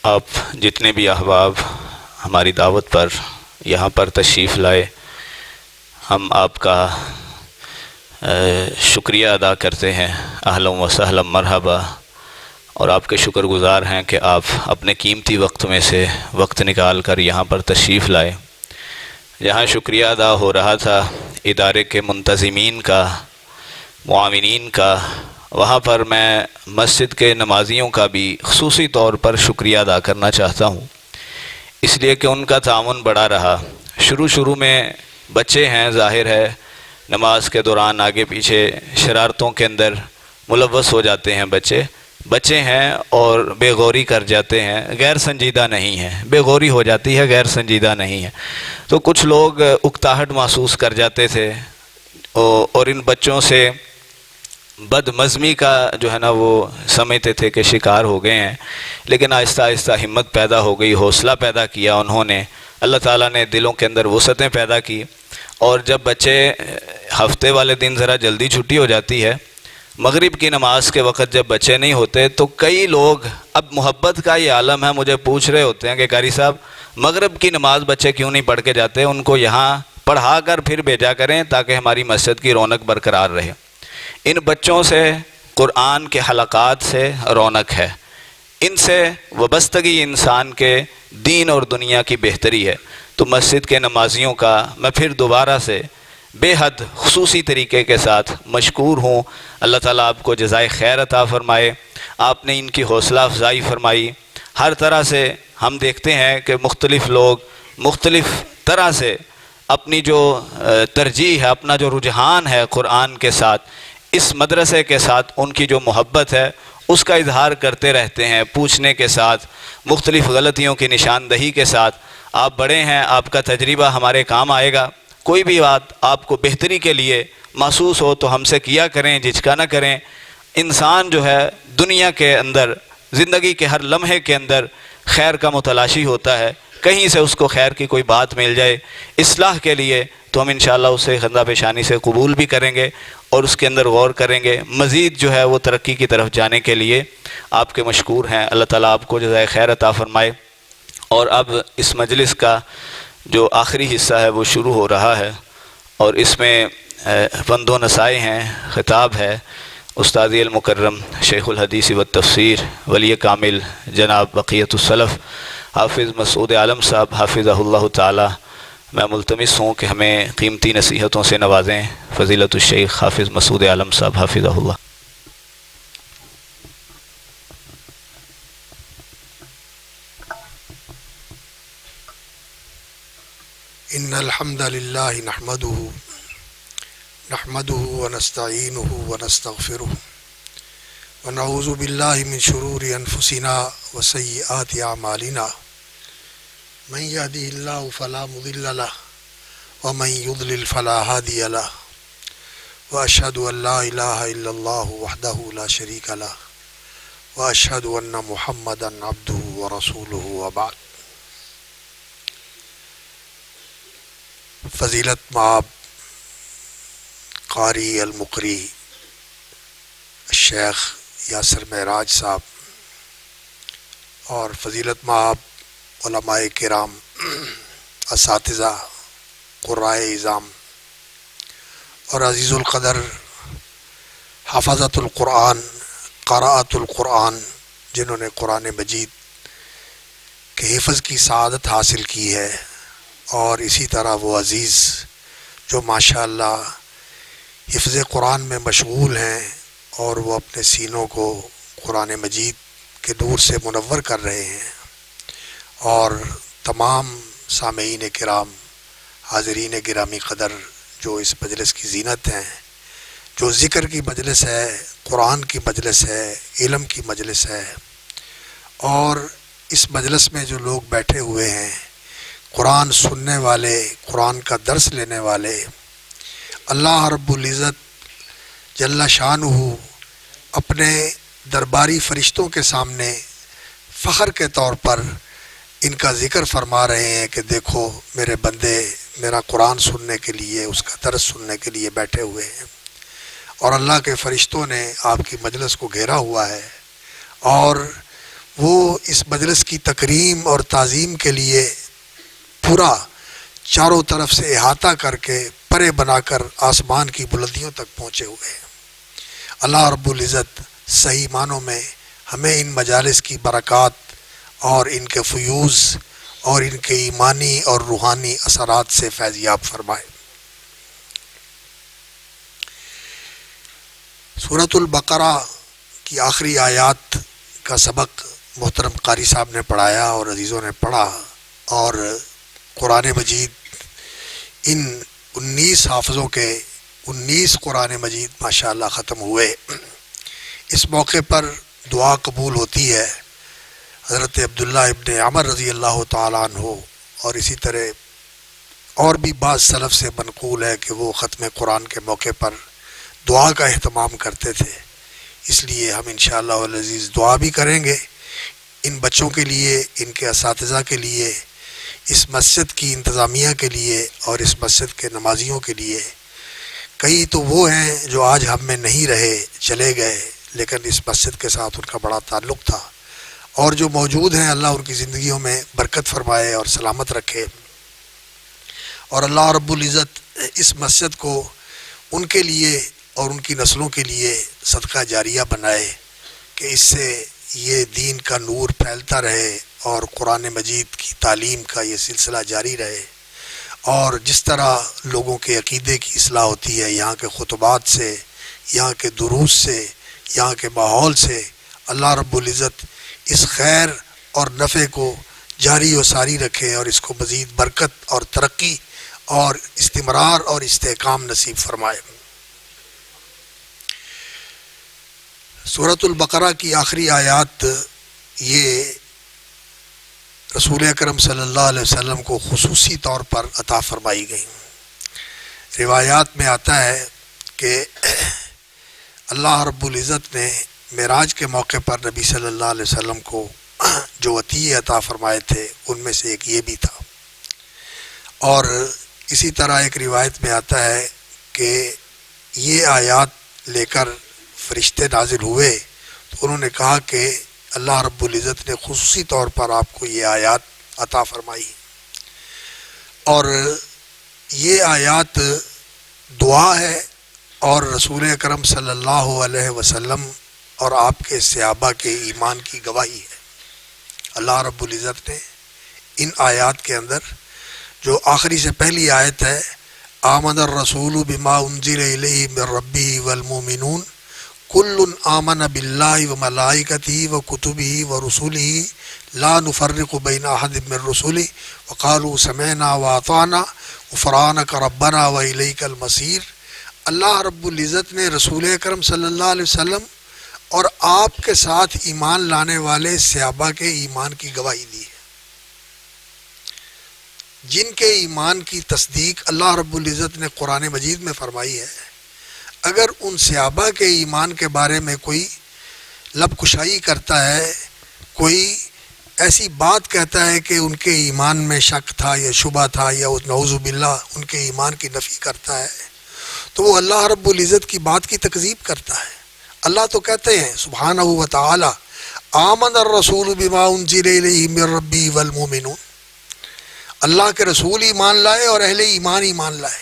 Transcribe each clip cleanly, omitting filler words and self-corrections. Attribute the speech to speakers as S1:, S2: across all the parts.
S1: آپ جتنے بھی احباب ہماری دعوت پر یہاں پر تشریف لائے، ہم آپ کا شکریہ ادا کرتے ہیں، اہلا و سہلا مرحبا، اور آپ کے شکر گزار ہیں کہ آپ اپنے قیمتی وقت میں سے وقت نکال کر یہاں پر تشریف لائے۔ جہاں شکریہ ادا ہو رہا تھا ادارے کے منتظمین کا، معاونین کا، وہاں پر میں مسجد کے نمازیوں کا بھی خصوصی طور پر شکریہ ادا کرنا چاہتا ہوں، اس لیے کہ ان کا تعاون بڑا رہا۔ شروع میں بچے ہیں، ظاہر ہے نماز کے دوران آگے پیچھے شرارتوں کے اندر ملوث ہو جاتے ہیں، بچے ہیں اور بے غوری کر جاتے ہیں، غیر سنجیدہ نہیں ہیں، بے غوری ہو جاتی ہے، غیر سنجیدہ نہیں ہے، تو کچھ لوگ اکتاہٹ محسوس کر جاتے تھے اور ان بچوں سے بد مزمی کا جو ہے نا وہ سمجھتے تھے کہ شکار ہو گئے ہیں، لیکن آہستہ آہستہ ہمت پیدا ہو گئی، حوصلہ پیدا کیا انہوں نے، اللہ تعالیٰ نے دلوں کے اندر وسعتیں پیدا کی، اور جب بچے ہفتے والے دن ذرا جلدی چھٹی ہو جاتی ہے، مغرب کی نماز کے وقت جب بچے نہیں ہوتے تو کئی لوگ، اب محبت کا یہ عالم ہے، مجھے پوچھ رہے ہوتے ہیں کہ قاری صاحب مغرب کی نماز بچے کیوں نہیں پڑھ کے جاتے، ان کو یہاں پڑھا کر پھر بھیجا کریں تاکہ ہماری مسجد کی رونق برقرار رہے۔ ان بچوں سے، قرآن کے حلقات سے رونق ہے، ان سے وابستگی انسان کے دین اور دنیا کی بہتری ہے، تو مسجد کے نمازیوں کا میں پھر دوبارہ سے بے حد خصوصی طریقے کے ساتھ مشکور ہوں۔ اللہ تعالیٰ آپ کو جزائے خیر عطا فرمائے، آپ نے ان کی حوصلہ افزائی فرمائی۔ ہر طرح سے ہم دیکھتے ہیں کہ مختلف لوگ مختلف طرح سے اپنی جو ترجیح ہے، اپنا جو رجحان ہے قرآن کے ساتھ، اس مدرسے کے ساتھ ان کی جو محبت ہے اس کا اظہار کرتے رہتے ہیں، پوچھنے کے ساتھ، مختلف غلطیوں کی نشاندہی کے ساتھ۔ آپ بڑے ہیں، آپ کا تجربہ ہمارے کام آئے گا، کوئی بھی بات آپ کو بہتری کے لیے محسوس ہو تو ہم سے کیا کریں، جھجکا نہ کریں۔ انسان جو ہے دنیا کے اندر، زندگی کے ہر لمحے کے اندر خیر کا متلاشی ہوتا ہے، کہیں سے اس کو خیر کی کوئی بات مل جائے اصلاح کے لیے تو ہم انشاءاللہ اسے خندہ پیشانی سے قبول بھی کریں گے اور اس کے اندر غور کریں گے، مزید جو ہے وہ ترقی کی طرف جانے کے لیے آپ کے مشکور ہیں۔ اللہ تعالیٰ آپ کو جزائے خیر عطا فرمائے۔ اور اب اس مجلس کا جو آخری حصہ ہے وہ شروع ہو رہا ہے، اور اس میں بند و نصائح ہیں، خطاب ہے استاد المکرم شیخ الحدیث و تفسیر ولی کامل جناب بقیت السلف حافظ مسعود عالم صاحب حافظہ اللہ تعالی۔ میں ملتمس ہوں کہ ہمیں قیمتی نصیحتوں سے نوازیں فضیلت الشیخ حافظ مسعود عالم صاحب حافظہ اللہ۔
S2: ان الحمد للہ نحمده ونستعینه ونستغفره ونعوذ باللہ من شرور انفسنا وسیئات اعمالنا، من یهده اللہ فلا مضل له ومن یضلل فلا هادی له، واشهد ان لا الہ الا اللہ وحدہ لا شریک له، واشهد ان محمدا عبدہ ورسولہ، وبعد۔ فضیلت مآب قاری المقری الشیخ یاسر معراج صاحب اور فضیلت مآب علماء کرام، اساتذہ، قرائے اعظام اور عزیز القدر حفظت القرآن، قراءت القرآن، جنہوں نے قرآن مجید کے حفظ کی سعادت حاصل کی ہے، اور اسی طرح وہ عزیز جو ماشاءاللہ حفظ قرآن میں مشغول ہیں اور وہ اپنے سینوں کو قرآن مجید کے نور سے منور کر رہے ہیں، اور تمام سامعین کرام، حاضرین گرامی قدر جو اس مجلس کی زینت ہیں، جو ذکر کی مجلس ہے، قرآن کی مجلس ہے، علم کی مجلس ہے، اور اس مجلس میں جو لوگ بیٹھے ہوئے ہیں، قرآن سننے والے، قرآن کا درس لینے والے، اللہ رب العزت جل شانہ اپنے درباری فرشتوں کے سامنے فخر کے طور پر ان کا ذکر فرما رہے ہیں کہ دیکھو میرے بندے میرا قرآن سننے کے لیے، اس کا درس سننے کے لیے بیٹھے ہوئے ہیں، اور اللہ کے فرشتوں نے آپ کی مجلس کو گھیرا ہوا ہے، اور وہ اس مجلس کی تکریم اور تعظیم کے لیے پورا چاروں طرف سے احاطہ کر کے پرے بنا کر آسمان کی بلندیوں تک پہنچے ہوئے ہیں۔ اللہ رب العزت صحیح معنوں میں ہمیں ان مجالس کی برکات اور ان کے فیوز اور ان کے ایمانی اور روحانی اثرات سے فیضیاب فرمائے۔ سورۃ البقرہ کی آخری آیات کا سبق محترم قاری صاحب نے پڑھایا اور عزیزوں نے پڑھا، اور قرآن مجید ان 19 حافظوں کے 19 قرآن مجید ماشاءاللہ ختم ہوئے۔ اس موقع پر دعا قبول ہوتی ہے۔ حضرت عبداللہ ابن عمر رضی اللہ تعالیٰ عنہ اور اسی طرح اور بھی بعض سلف سے منقول ہے کہ وہ ختم قرآن کے موقع پر دعا کا اہتمام کرتے تھے، اس لیے ہم انشاءاللہ العزیز دعا بھی کریں گے ان بچوں کے لیے، ان کے اساتذہ کے لیے، اس مسجد کی انتظامیہ کے لیے اور اس مسجد کے نمازیوں کے لیے۔ کئی تو وہ ہیں جو آج ہم میں نہیں رہے، چلے گئے، لیکن اس مسجد کے ساتھ ان کا بڑا تعلق تھا، اور جو موجود ہیں اللہ ان کی زندگیوں میں برکت فرمائے اور سلامت رکھے، اور اللہ رب العزت اس مسجد کو ان کے لیے اور ان کی نسلوں کے لیے صدقہ جاریہ بنائے کہ اس سے یہ دین کا نور پھیلتا رہے اور قرآن مجید کی تعلیم کا یہ سلسلہ جاری رہے، اور جس طرح لوگوں کے عقیدے کی اصلاح ہوتی ہے یہاں کے خطبات سے، یہاں کے دروس سے، یہاں کے ماحول سے، اللہ رب العزت اس خیر اور نفع کو جاری و ساری رکھے اور اس کو مزید برکت اور ترقی اور استمرار اور استحکام نصیب فرمائے۔ سورۃ البقرہ کی آخری آیات یہ رسول اکرم صلی اللہ علیہ وسلم کو خصوصی طور پر عطا فرمائی گئی۔ روایات میں آتا ہے کہ اللہ رب العزت نے معراج کے موقع پر نبی صلی اللہ علیہ وسلم کو جو عطیے عطا فرمائے تھے ان میں سے ایک یہ بھی تھا، اور اسی طرح ایک روایت میں آتا ہے کہ یہ آیات لے کر فرشتے نازل ہوئے تو انہوں نے کہا کہ اللہ رب العزت نے خصوصی طور پر آپ کو یہ آیات عطا فرمائی، اور یہ آیات دعا ہے اور رسول اکرم صلی اللہ علیہ وسلم اور آپ کے صحابہ کے ایمان کی گواہی ہے۔ اللہ رب العزت نے ان آیات کے اندر جو آخری سے پہلی آیت ہے، آمن الرسول بما انزل الیہ من ربہ والمؤمنون کل آمن باللہ وملائکتہ وکتبہ ورسلہ لا نفرق بین احد من رسلہ وقالوا سمعنا واطعنا غفرانک ربنا والیک المصیر۔ اللہ رب العزت نے رسول اکرم صلی اللہ علیہ وسلم اور آپ کے ساتھ ایمان لانے والے صحابہ کے ایمان کی گواہی دی ہے، جن کے ایمان کی تصدیق اللہ رب العزت نے قرآن مجید میں فرمائی ہے۔ اگر ان صحابہ کے ایمان کے بارے میں کوئی لب کشائی کرتا ہے، کوئی ایسی بات کہتا ہے کہ ان کے ایمان میں شک تھا یا شبہ تھا یا نعوذ باللہ ان کے ایمان کی نفی کرتا ہے، تو وہ اللہ رب العزت کی بات کی تکذیب کرتا ہے۔ اللہ تو کہتے ہیں سبحانہ و تعالی آمن الرسول بما انزل الیہ من ربہ والمؤمنون، اللہ کے رسول ایمان لائے اور اہل ایمان ایمان لائے۔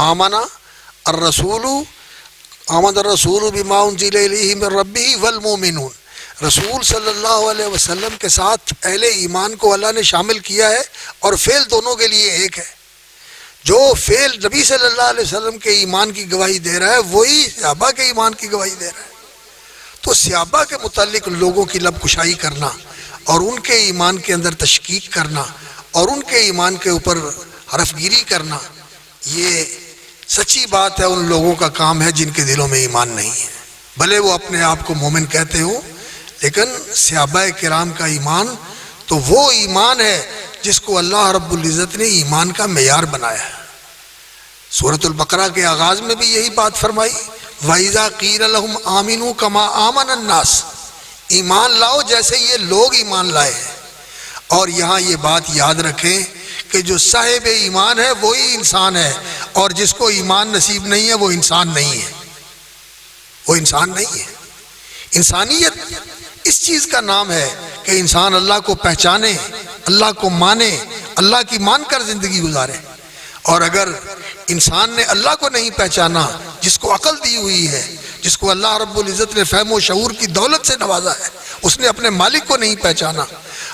S2: آمن الرسول بما انزل الیہ من ربہ والمؤمنون، رسول صلی اللہ علیہ وسلم کے ساتھ اہل ایمان کو اللہ نے شامل کیا ہے، اور فعل دونوں کے لیے ایک ہے۔ جو فعل نبی صلی اللہ علیہ وسلم کے ایمان کی گواہی دے رہا ہے وہی صحابہ کے ایمان کی گواہی دے رہا ہے۔ تو صحابہ کے متعلق لوگوں کی لب کشائی کرنا اور ان کے ایمان کے اندر تشکیک کرنا اور ان کے ایمان کے اوپر حرف گیری کرنا، یہ سچی بات ہے ان لوگوں کا کام ہے جن کے دلوں میں ایمان نہیں ہے، بھلے وہ اپنے آپ کو مومن کہتے ہوں، لیکن صحابہ کرام کا ایمان تو وہ ایمان ہے جس کو اللہ رب العزت نے ایمان کا معیار بنایا ہے۔ سورۃ البقرہ کے آغاز میں بھی یہی بات فرمائی، وَإِذَا قِيلَ لَهُمْ آمِنُوا كَمَا آمَنَ النَّاسِ، ایمان لاؤ جیسے یہ لوگ ایمان لائے ہیں۔ اور یہاں یہ بات یاد رکھیں کہ جو صاحب ایمان ہے وہی انسان ہے، اور جس کو ایمان نصیب نہیں ہے وہ انسان نہیں ہے، وہ انسان نہیں ہے۔ انسانیت اس چیز کا نام ہے کہ انسان اللہ کو پہچانے، اللہ کو مانے، اللہ کی مان کر زندگی گزارے۔ اور اگر انسان نے اللہ کو نہیں پہچانا، جس کو عقل دی ہوئی ہے، جس کو اللہ رب العزت نے فہم و شعور کی دولت سے نوازا ہے، اس نے اپنے مالک کو نہیں پہچانا،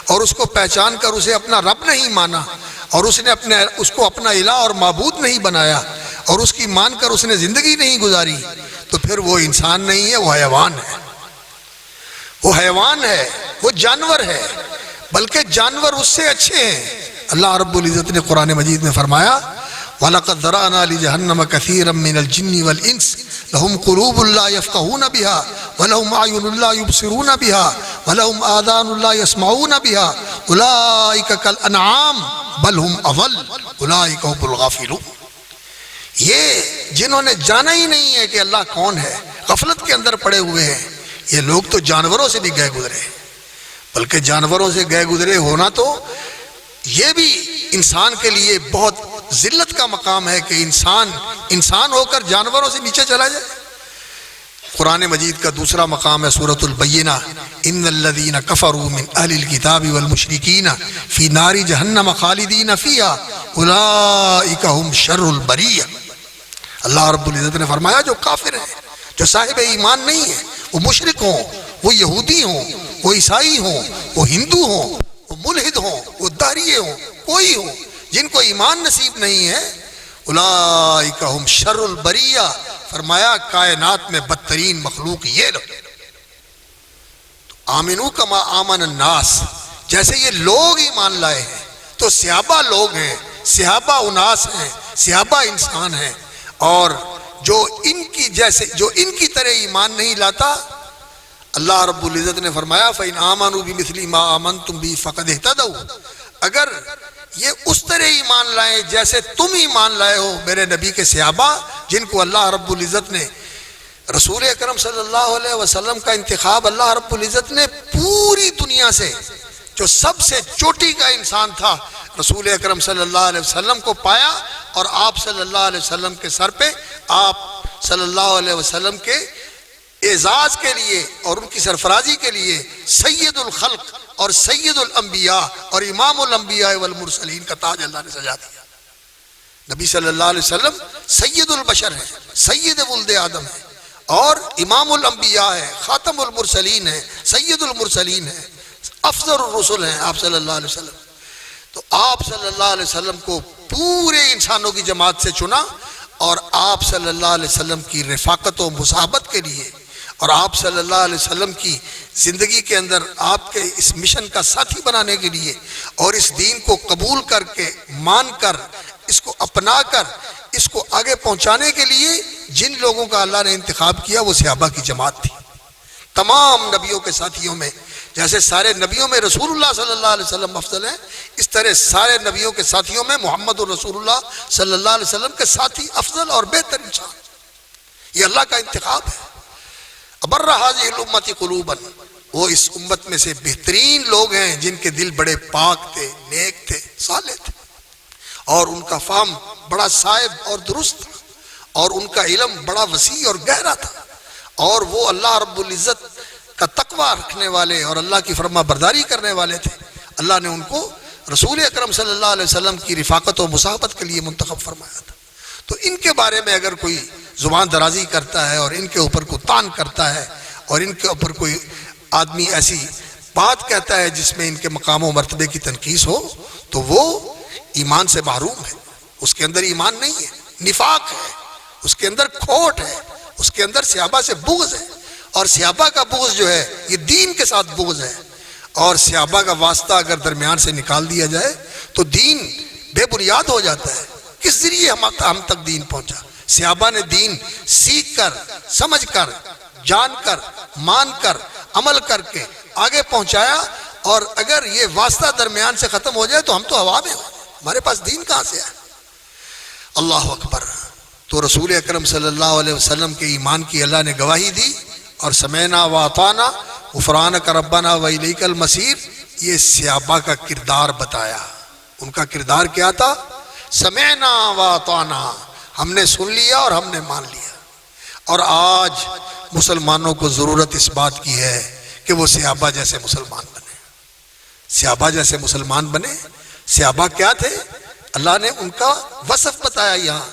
S2: اور اس کو پہچان کر اسے اپنا رب نہیں مانا، اور اس کو اپنا الہ اور معبود نہیں بنایا، اور اس کی مان کر اس نے زندگی نہیں گزاری، تو پھر وہ انسان نہیں ہے، وہ حیوان ہے۔ وہ حیوان ہے، وہ جانور ہے، بلکہ جانور اس سے اچھے ہیں۔ اللہ رب العزت نے قرآن مجید میں فرمایا وَلَقَدْ ذَرَأْنَا لِجَهَنَّمَ كَثِيرًا مِّنَ الْجِنِّ وَالْإِنسِ لَهُمْ قُلُوبٌ لَّا يَفْقَهُونَ بِهَا وَلَهُمْ أَعْيُنٌ لَّا يُبْصِرُونَ بِهَا وَلَهُمْ آذَانٌ لَّا يَسْمَعُونَ بِهَا أُولَٰئِكَ كَالْأَنْعَامِ بَلْ هُمْ أَضَلُّ أُولَٰئِكَ هُمُ الْغَافِلُونَ۔ یہ جنہوں نے جانا ہی نہیں ہے کہ اللہ کون ہے، غفلت کے اندر پڑے ہوئے ہیں، یہ لوگ تو جانوروں سے بھی گئے گزرے ہیں، بلکہ جانوروں سے گئے گزرے ہونا تو یہ بھی انسان کے لیے بہت ذلت کا مقام ہے کہ انسان ہو کر جانوروں سے نیچے چلا جائے۔ قرآن مجید کا دوسرا مقام ہے سورۃ البینہ، ان الذین کفروا من اہل الکتاب والمشرکین فی نار جہنم خالدین فیہا اولئک ہم شر البریہ۔ اللہ رب العزت نے فرمایا جو کافر ہیں، جو صاحب ایمان نہیں ہیں، وہ مشرک ہوں، وہ یہودی ہوں، وہ عیسائی ہوں، وہ ہندو ہوں، وہ ملحد ہوں، وہ داہریے ہوں، کوئی ہوں، جن کو ایمان نصیب نہیں ہے، اولئک ہم شر البریہ، فرمایا کائنات میں بدترین مخلوق یہ لوگ۔ آمنو کما آمن الناس، جیسے یہ لوگ ایمان لائے ہیں تو صحابہ لوگ ہیں، صحابہ اناس ہیں، صحابہ انسان ہیں، اور جو ان کی طرح ایمان نہیں لاتا، اللہ رب العزت نے فرمایا فَإِنْ آمَنُوا بِمِثْلِ مَا آمَنْتُمْ بِهِ فَقَدْ اهْتَدَوْا، اگر یہ اس طرح ایمان لائیں جیسے تم ایمان لائے ہو میرے نبی کے صحابہ، جن کو اللہ رب العزت نے رسول اکرم صلی اللہ علیہ وسلم کا انتخاب اللہ رب العزت نے پوری دنیا سے جو سب سے چوٹی کا انسان تھا رسول اکرم صلی اللہ علیہ وسلم کو پایا، اور آپ صلی اللہ علیہ وسلم کے سر پہ آپ صلی اللہ علیہ وسلم کے اعزاز کے لیے اور ان کی سرفرازی کے لیے سید الخلق اور سید الانبیاء اور امام الانبیاء والمرسلین کا تاج اللہ نے سجا دیا۔ نبی صلی اللہ علیہ وسلم سید البشر ہے، سید ولد آدم ہے، اور امام الانبیاء ہے، خاتم المرسلین ہے، سید المرسلین ہے، افضل الرسل ہیں آپ صلی اللہ علیہ وسلم۔ تو آپ صلی اللہ علیہ وسلم کو پورے انسانوں کی جماعت سے چنا، اور آپ صلی اللہ علیہ وسلم کی رفاقت و مصاحبت کے لیے اور آپ صلی اللہ علیہ وسلم کی زندگی کے اندر آپ کے اس مشن کا ساتھی بنانے کے لیے، اور اس دین کو قبول کر کے مان کر اس کو اپنا کر اس کو آگے پہنچانے کے لیے جن لوگوں کا اللہ نے انتخاب کیا وہ صحابہ کی جماعت تھی۔ تمام نبیوں کے ساتھیوں میں جیسے سارے نبیوں میں رسول اللہ صلی اللہ علیہ وسلم افضل ہیں، اس طرح سارے نبیوں کے ساتھیوں میں محمد رسول اللہ صلی اللہ علیہ وسلم کے ساتھی افضل اور بہتر انسان۔ یہ اللہ کا انتخاب ہے۔ ابر هذه الامت قلوبا، وہ اس امت میں سے بہترین لوگ ہیں جن کے دل بڑے پاک تھے، نیک تھے، صالح تھے، اور ان کا فہم بڑا صائب اور درست تھا، اور ان کا علم بڑا وسیع اور گہرا تھا، اور وہ اللہ رب العزت کا تقوی رکھنے والے اور اللہ کی فرما برداری کرنے والے تھے۔ اللہ نے ان کو رسول اکرم صلی اللہ علیہ وسلم کی رفاقت و مصاحبت کے لیے منتخب فرمایا تھا۔ تو ان کے بارے میں اگر کوئی زبان درازی کرتا ہے اور ان کے اوپر کوئی تان کرتا ہے اور ان کے اوپر کوئی آدمی ایسی بات کہتا ہے جس میں ان کے مقام و مرتبے کی تنقیص ہو، تو وہ ایمان سے محروم ہے، اس کے اندر ایمان نہیں ہے، نفاق ہے، اس کے اندر کھوٹ ہے، اس کے اندر صحابہ سے بغض ہے، اور صحابہ کا بغض جو ہے یہ دین کے ساتھ بغض ہے، اور صحابہ کا واسطہ اگر درمیان سے نکال دیا جائے تو دین بے بنیاد ہو جاتا ہے۔ کس ذریعے ہم تک دین پہنچا؟ صحابہ نے دین سیکھ کر، سمجھ کر، جان کر، مان کر، عمل کر کے آگے پہنچایا، اور اگر یہ واسطہ درمیان سے ختم ہو جائے تو ہم تو ہوا میں ہو، ہمارے پاس دین کہاں سے ہے؟ اللہ اکبر۔ تو رسول اکرم صلی اللہ علیہ وسلم کے ایمان کی اللہ نے گواہی دی، اور سمعنا واطعنا غفرانک ربنا والیک المصیر، یہ صحابہ کا کردار بتایا۔ ان کا کردار کیا تھا؟ سمعنا واطعنا، ہم نے سن لیا اور ہم نے مان لیا۔ اور آج مسلمانوں کو ضرورت اس بات کی ہے کہ وہ صحابہ جیسے مسلمان بنے، صحابہ جیسے مسلمان بنے۔ صحابہ کیا تھے؟ اللہ نے ان کا وصف بتایا یہاں،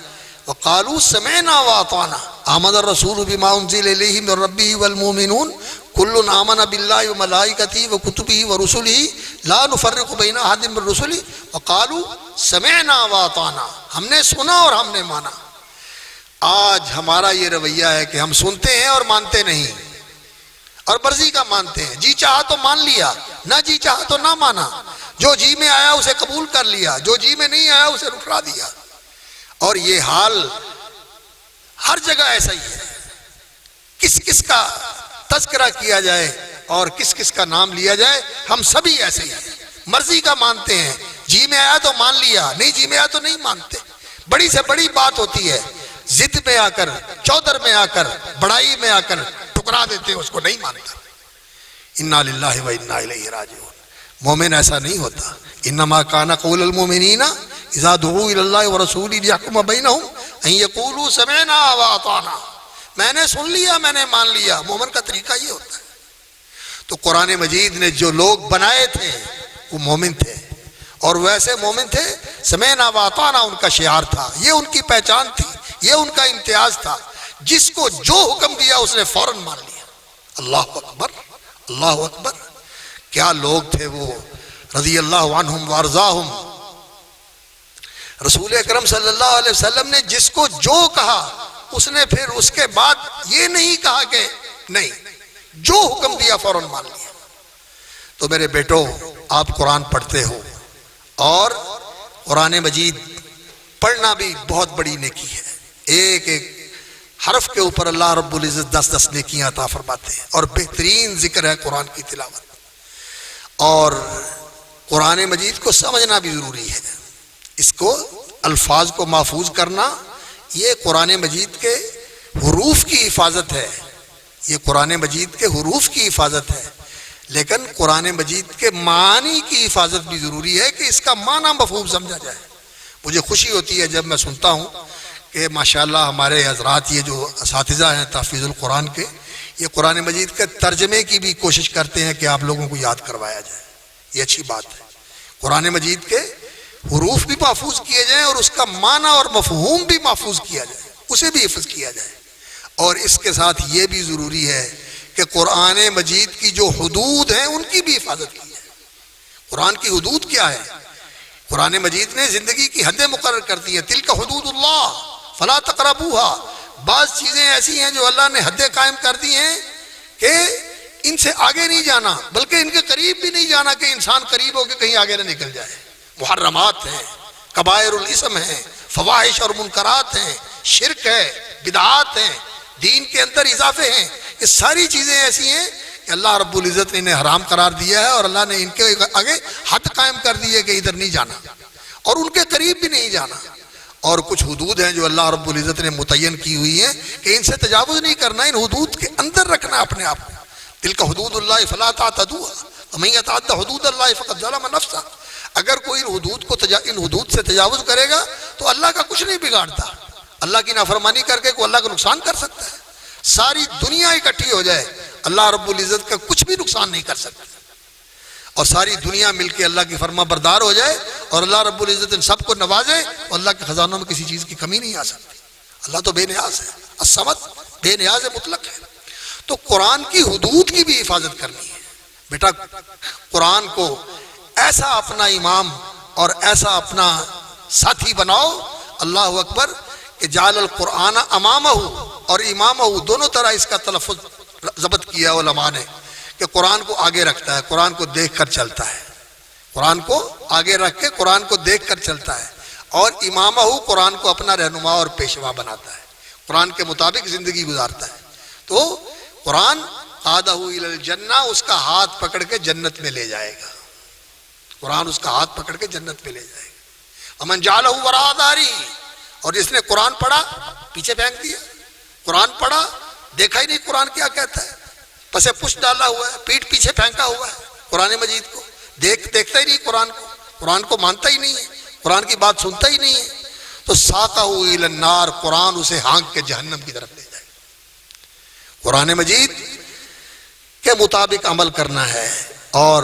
S2: وقالوا سمعنا واطعنا آمن الرسول بما انزل الیہ من ربہ والمؤمنون کل آمن باللہ وملائکتہ وکتبہ ورسلہ لا نفرق بین احد من رسلہ وقالوا سمعنا واطعنا، ہم نے سنا اور ہم نے مانا۔ آج ہمارا یہ رویہ ہے کہ ہم سنتے ہیں اور مانتے نہیں، اور مرضی کا مانتے ہیں، جی چاہا تو مان لیا، نہ جی چاہا تو نہ مانا، جو جی میں آیا اسے قبول کر لیا، جو جی میں نہیں آیا اسے ٹھکرا دیا۔ اور یہ حال ہر جگہ ایسا ہی ہے۔ کس کس کا تذکرہ کیا جائے اور کس کس کا نام لیا جائے، ہم سبھی ایسے ہی ہیں، مرضی کا مانتے ہیں، جی میں آیا تو مان لیا، نہیں جی میں آیا تو نہیں مانتے۔ بڑی سے بڑی بات ہوتی ہے، ضد میں آ کر، چودر میں آ کر، بڑائی میں آ کر ٹکرا دیتے ہیں، اس کو نہیں مانتا۔ انا للہ و انا الیہ راجعون۔ مومن ایسا نہیں ہوتا۔ انما کان قول المؤمنین اذا دعوا الی اللہ ورسولہ لیحکم بینہم ان یقولوا سمعنا واطعنا، میں نے سن لیا، میں نے مان لیا۔ مومن کا طریقہ یہ ہوتا ہے۔ تو قرآن مجید نے جو لوگ بنائے تھے وہ مومن تھے، اور ویسے مومن تھے، سمعنا واطعنا ان کا شعار تھا، یہ ان کی پہچان تھی، یہ ان کا امتیاز تھا۔ جس کو جو حکم دیا اس نے فوراً مان لیا۔ اللہ اکبر، اللہ اکبر۔ کیا لوگ تھے وہ، رضی اللہ عنہم وارضاہم۔ رسول اکرم صلی اللہ علیہ وسلم نے جس کو جو کہا، اس نے پھر اس کے بعد یہ نہیں کہا کہ نہیں، جو حکم دیا فوراً مان لیا۔ تو میرے بیٹو، آپ قرآن پڑھتے ہو، اور قرآن مجید پڑھنا بھی بہت بڑی نیکی ہے۔ ایک ایک حرف کے اوپر اللہ رب العزت 10 نیکیاں عطا فرماتے ہیں، اور بہترین ذکر ہے قرآن کی تلاوت۔ اور قرآن مجید کو سمجھنا بھی ضروری ہے، اس کو الفاظ کو محفوظ کرنا، یہ قرآن مجید کے حروف کی حفاظت ہے، یہ قرآن مجید کے حروف کی حفاظت ہے، لیکن قرآن مجید کے معنی کی حفاظت بھی ضروری ہے کہ اس کا معنی مفہوم سمجھا جائے۔ مجھے خوشی ہوتی ہے جب میں سنتا ہوں کہ ماشاءاللہ ہمارے حضرات یہ جو اساتذہ ہیں تحفیظ القرآن کے، یہ قرآن مجید کے ترجمے کی بھی کوشش کرتے ہیں کہ آپ لوگوں کو یاد کروایا جائے۔ یہ اچھی بات ہے، قرآن مجید کے حروف بھی محفوظ کیے جائیں اور اس کا معنی اور مفہوم بھی محفوظ کیا جائے، اسے بھی حفظ کیا جائے۔ اور اس کے ساتھ یہ بھی ضروری ہے کہ قرآن مجید کی جو حدود ہیں ان کی بھی حفاظت کی جائے۔ قرآن کی حدود کیا ہے؟ قرآن مجید نے زندگی کی حدیں مقرر کر دی ہیں، تلک حدود اللہ فلا تقربوها۔ بعض چیزیں ایسی ہیں جو اللہ نے حدیں قائم کر دی ہیں کہ ان سے آگے نہیں جانا، بلکہ ان کے قریب بھی نہیں جانا کہ انسان قریب ہو کے کہیں آگے نہ نکل جائے۔ محرمات ہیں، کبائر الاسم ہیں، فواحش اور منکرات ہیں، شرک ہے، بدعات ہیں، دین کے اندر اضافے ہیں، یہ ساری چیزیں ایسی ہیں کہ اللہ رب العزت نے انہیں حرام قرار دیا ہے، اور اللہ نے ان کے آگے حد قائم کر دی ہے کہ ادھر نہیں جانا اور ان کے قریب بھی نہیں جانا۔ اور کچھ حدود ہیں جو اللہ رب العزت نے متعین کی ہوئی ہیں کہ ان سے تجاوز نہیں کرنا، ان حدود کے اندر رکھنا اپنے آپ کو۔ تلک حدود اللہ فلا تعتدوها ومن یتعد حدود اللہ فقد ظلم نفسہ۔ اگر کوئی ان حدود سے تجاوز کرے گا تو اللہ کا کچھ نہیں بگاڑتا، اللہ کی نافرمانی کر کے کوئی اللہ کا نقصان کر سکتا ہے؟ ساری دنیا اکٹھی ہو جائے، اللہ رب العزت کا کچھ بھی نقصان نہیں کر سکتا، اور ساری دنیا مل کے اللہ کی فرما بردار ہو جائے اور اللہ رب العزت ان سب کو نوازے، اور اللہ کے خزانوں میں کسی چیز کی کمی نہیں آ سکتی۔ اللہ تو بے نیاز ہے، الصمد، بے نیاز ہے، مطلق ہے۔ تو قرآن کی حدود کی بھی حفاظت کرنی ہے۔ بیٹا قرآن کو ایسا اپنا امام اور ایسا اپنا ساتھی بناؤ، اللہ اکبر، کہ جعل القرآن امامہ اور امامہ دونوں طرح اس کا تلفظ ضبط کیا علماء نے، کہ قرآن کو آگے رکھتا ہے، قرآن کو دیکھ کر چلتا ہے، قرآن کو آگے رکھ کے قرآن کو دیکھ کر چلتا ہے، اور امامہ قرآن کو اپنا رہنما اور پیشوا بناتا ہے، قرآن کے مطابق زندگی گزارتا ہے۔ تو قرآن قادہ الی الجنہ، اس کا ہاتھ پکڑ کے جنت میں لے جائے گا، قرآن اس کا ہاتھ پکڑ کے جنت میں لے جائے گا۔ امن جعلہ وراء ظہری، اور جس نے قرآن پڑھا پیچھے پھینک دیا، قرآن پڑھا دیکھا ہی نہیں قرآن کیا کہتا ہے، پسے پش ڈالا ہوا ہے، پیٹھ پیچھے پھینکا ہوا ہے قرآن مجید کو، دیکھتا ہی نہیں قرآن کو، قرآن کو مانتا ہی نہیں ہے، قرآن کی بات سنتا ہی نہیں ہے، تو ساقہ الی النار، قرآن اسے ہانک کے جہنم کی طرف لے جائے۔ قرآن مجید کے مطابق عمل کرنا ہے، اور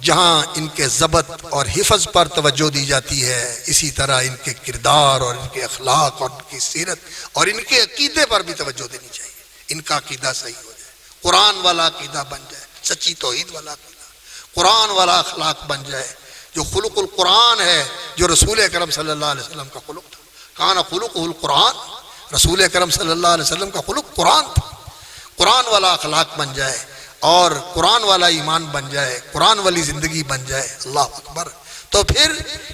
S2: جہاں ان کے ضبط اور حفظ پر توجہ دی جاتی ہے، اسی طرح ان کے کردار اور ان کے اخلاق اور ان کی سیرت اور ان کے عقیدے پر بھی توجہ دینی چاہیے۔ ان کا عقیدہ صحیح ہو جائے، قرآن والا عقیدہ بن جائے، سچی توحید والا عقیدہ، قرآن والا اخلاق بن جائے، جو خلق القرآن ہے، جو رسول اکرم صلی اللہ علیہ وسلم کا خلق تھا۔ کان خلقہ القرآن، رسول اکرم صلی اللہ علیہ وسلم کا خلق قرآن تھا۔ قرآن والا اخلاق بن جائے اور قرآن والا ایمان بن جائے، قرآن والی زندگی بن جائے، اللہ اکبر، تو پھر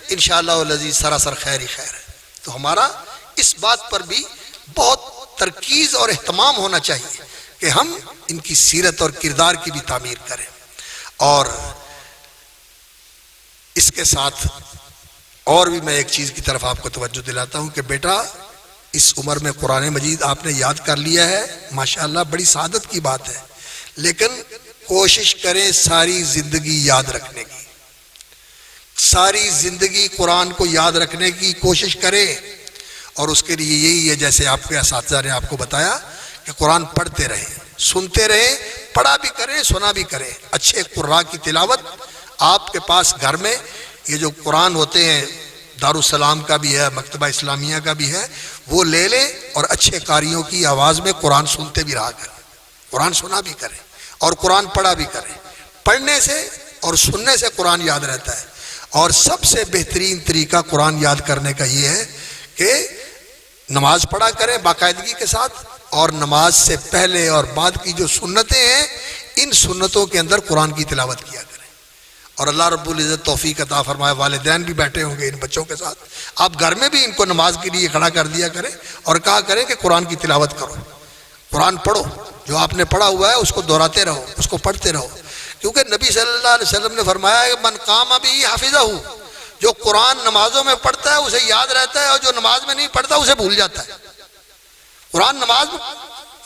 S2: انشاءاللہ العزیز سراسر خیر ہی خیر ہے۔ تو ہمارا اس بات پر بھی بہت ترکیز اور اہتمام ہونا چاہیے کہ ہم ان کی سیرت اور کردار کی بھی تعمیر کریں۔ اور اس کے ساتھ اور بھی میں ایک چیز کی طرف آپ کو توجہ دلاتا ہوں کہ بیٹا اس عمر میں قرآن مجید آپ نے یاد کر لیا ہے، ماشاءاللہ بڑی سعادت کی بات ہے، لیکن کوشش کریں ساری زندگی یاد رکھنے کی، ساری زندگی قرآن کو یاد رکھنے کی کوشش کریں۔ اور اس کے لیے یہی ہے، جیسے آپ کے اساتذہ نے آپ کو بتایا، کہ قرآن پڑھتے رہیں، سنتے رہیں، پڑھا بھی کریں، سنا بھی کریں۔ اچھے قراء کی تلاوت آپ کے پاس گھر میں یہ جو قرآن ہوتے ہیں، دارالسلام کا بھی ہے، مکتبہ اسلامیہ کا بھی ہے، وہ لے لیں اور اچھے قاریوں کی آواز میں قرآن سنتے بھی رہا کریں، قرآن سنا بھی کریں اور قرآن پڑھا بھی کریں۔ پڑھنے سے اور سننے سے قرآن یاد رہتا ہے، اور سب سے بہترین طریقہ قرآن یاد کرنے کا یہ ہے کہ نماز پڑھا کریں باقاعدگی کے ساتھ، اور نماز سے پہلے اور بعد کی جو سنتیں ہیں، ان سنتوں کے اندر قرآن کی تلاوت کیا کریں۔ اور اللہ رب العزت توفیق عطا فرمائے، والدین بھی بیٹھے ہوں گے ان بچوں کے ساتھ، آپ گھر میں بھی ان کو نماز کے لیے کھڑا کر دیا کریں اور کہا کریں کہ قرآن کی تلاوت کرو، قرآن پڑھو، جو آپ نے پڑھا ہوا ہے اس کو دہراتے رہو، اس کو پڑھتے رہو، کیونکہ نبی صلی اللہ علیہ وسلم نے فرمایا کہ من قام بھی حافظہ، جو قرآن نمازوں میں پڑھتا ہے اسے یاد رہتا ہے، اور جو نماز میں نہیں پڑھتا اسے بھول جاتا ہے۔ قرآن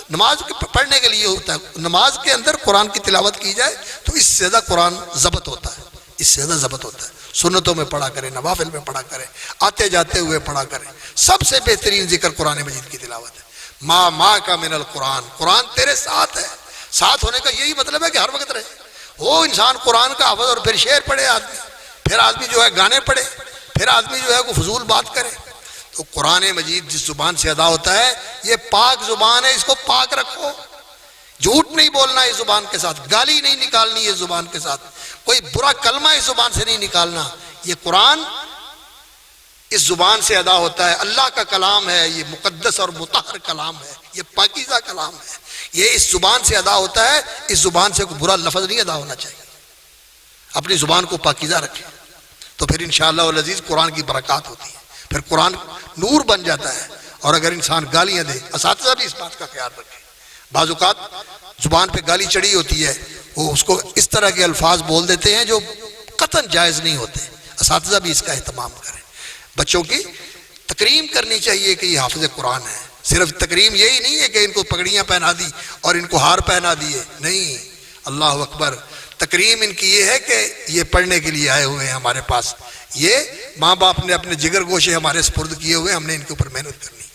S2: نماز پڑھنے کے لیے ہوتا ہے، نماز کے اندر قرآن کی تلاوت کی جائے تو اس سے زیادہ قرآن ضبط ہوتا ہے، اس سے زیادہ ضبط ہوتا ہے۔ سنتوں میں پڑھا کریں، نوافل میں پڑھا کریں، آتے جاتے ہوئے پڑھا کریں۔ سب سے بہترین ذکر قرآن مجید کی تلاوت ہے۔ ما کا من القرآن، قرآن تیرے ساتھ ہے۔ ساتھ ہونے کا یہی مطلب ہے کہ ہر وقت رہے۔ وہ انسان قرآن کا حافظ اور پھر شعر پڑھے آدمی، پھر آدمی جو ہے گانے پڑھے، پھر آدمی جو ہے وہ فضول بات کرے۔ تو قرآن مجید جس زبان سے ادا ہوتا ہے یہ پاک زبان ہے، اس کو پاک رکھو، جھوٹ نہیں بولنا اس زبان کے ساتھ، گالی نہیں نکالنی اس زبان کے ساتھ، کوئی برا کلمہ اس زبان سے نہیں نکالنا۔ یہ قرآن اس زبان سے ادا ہوتا ہے، اللہ کا کلام ہے، یہ مقدس اور مطہر کلام ہے، یہ پاکیزہ کلام ہے، یہ اس زبان سے ادا ہوتا ہے، اس زبان سے کوئی برا لفظ نہیں ادا ہونا چاہیے۔ اپنی زبان کو پاکیزہ رکھیں تو پھر انشاءاللہ العزیز قرآن کی برکات ہوتی ہے، پھر قرآن نور بن جاتا ہے۔ اور اگر انسان گالیاں دے، اساتذہ بھی اس بات کا خیال رکھیں، بعض اوقات زبان پہ گالی چڑھی ہوتی ہے، وہ اس کو اس طرح کے الفاظ بول دیتے ہیں جو قطعاً جائز نہیں ہوتے، اساتذہ بھی اس کا اہتمام کریں۔ بچوں کی تکریم کرنی چاہیے کہ یہ حافظ قرآن ہے۔ صرف تکریم یہی نہیں ہے کہ ان کو پگڑیاں پہنا دی اور ان کو ہار پہنا دیے، نہیں، اللہ اکبر، تکریم ان کی یہ ہے کہ یہ پڑھنے کے لیے آئے ہوئے ہیں ہمارے پاس، یہ ماں باپ نے اپنے جگر گوشے ہمارے سپرد کیے ہوئے، ہم نے ان کے اوپر محنت کرنی ہے۔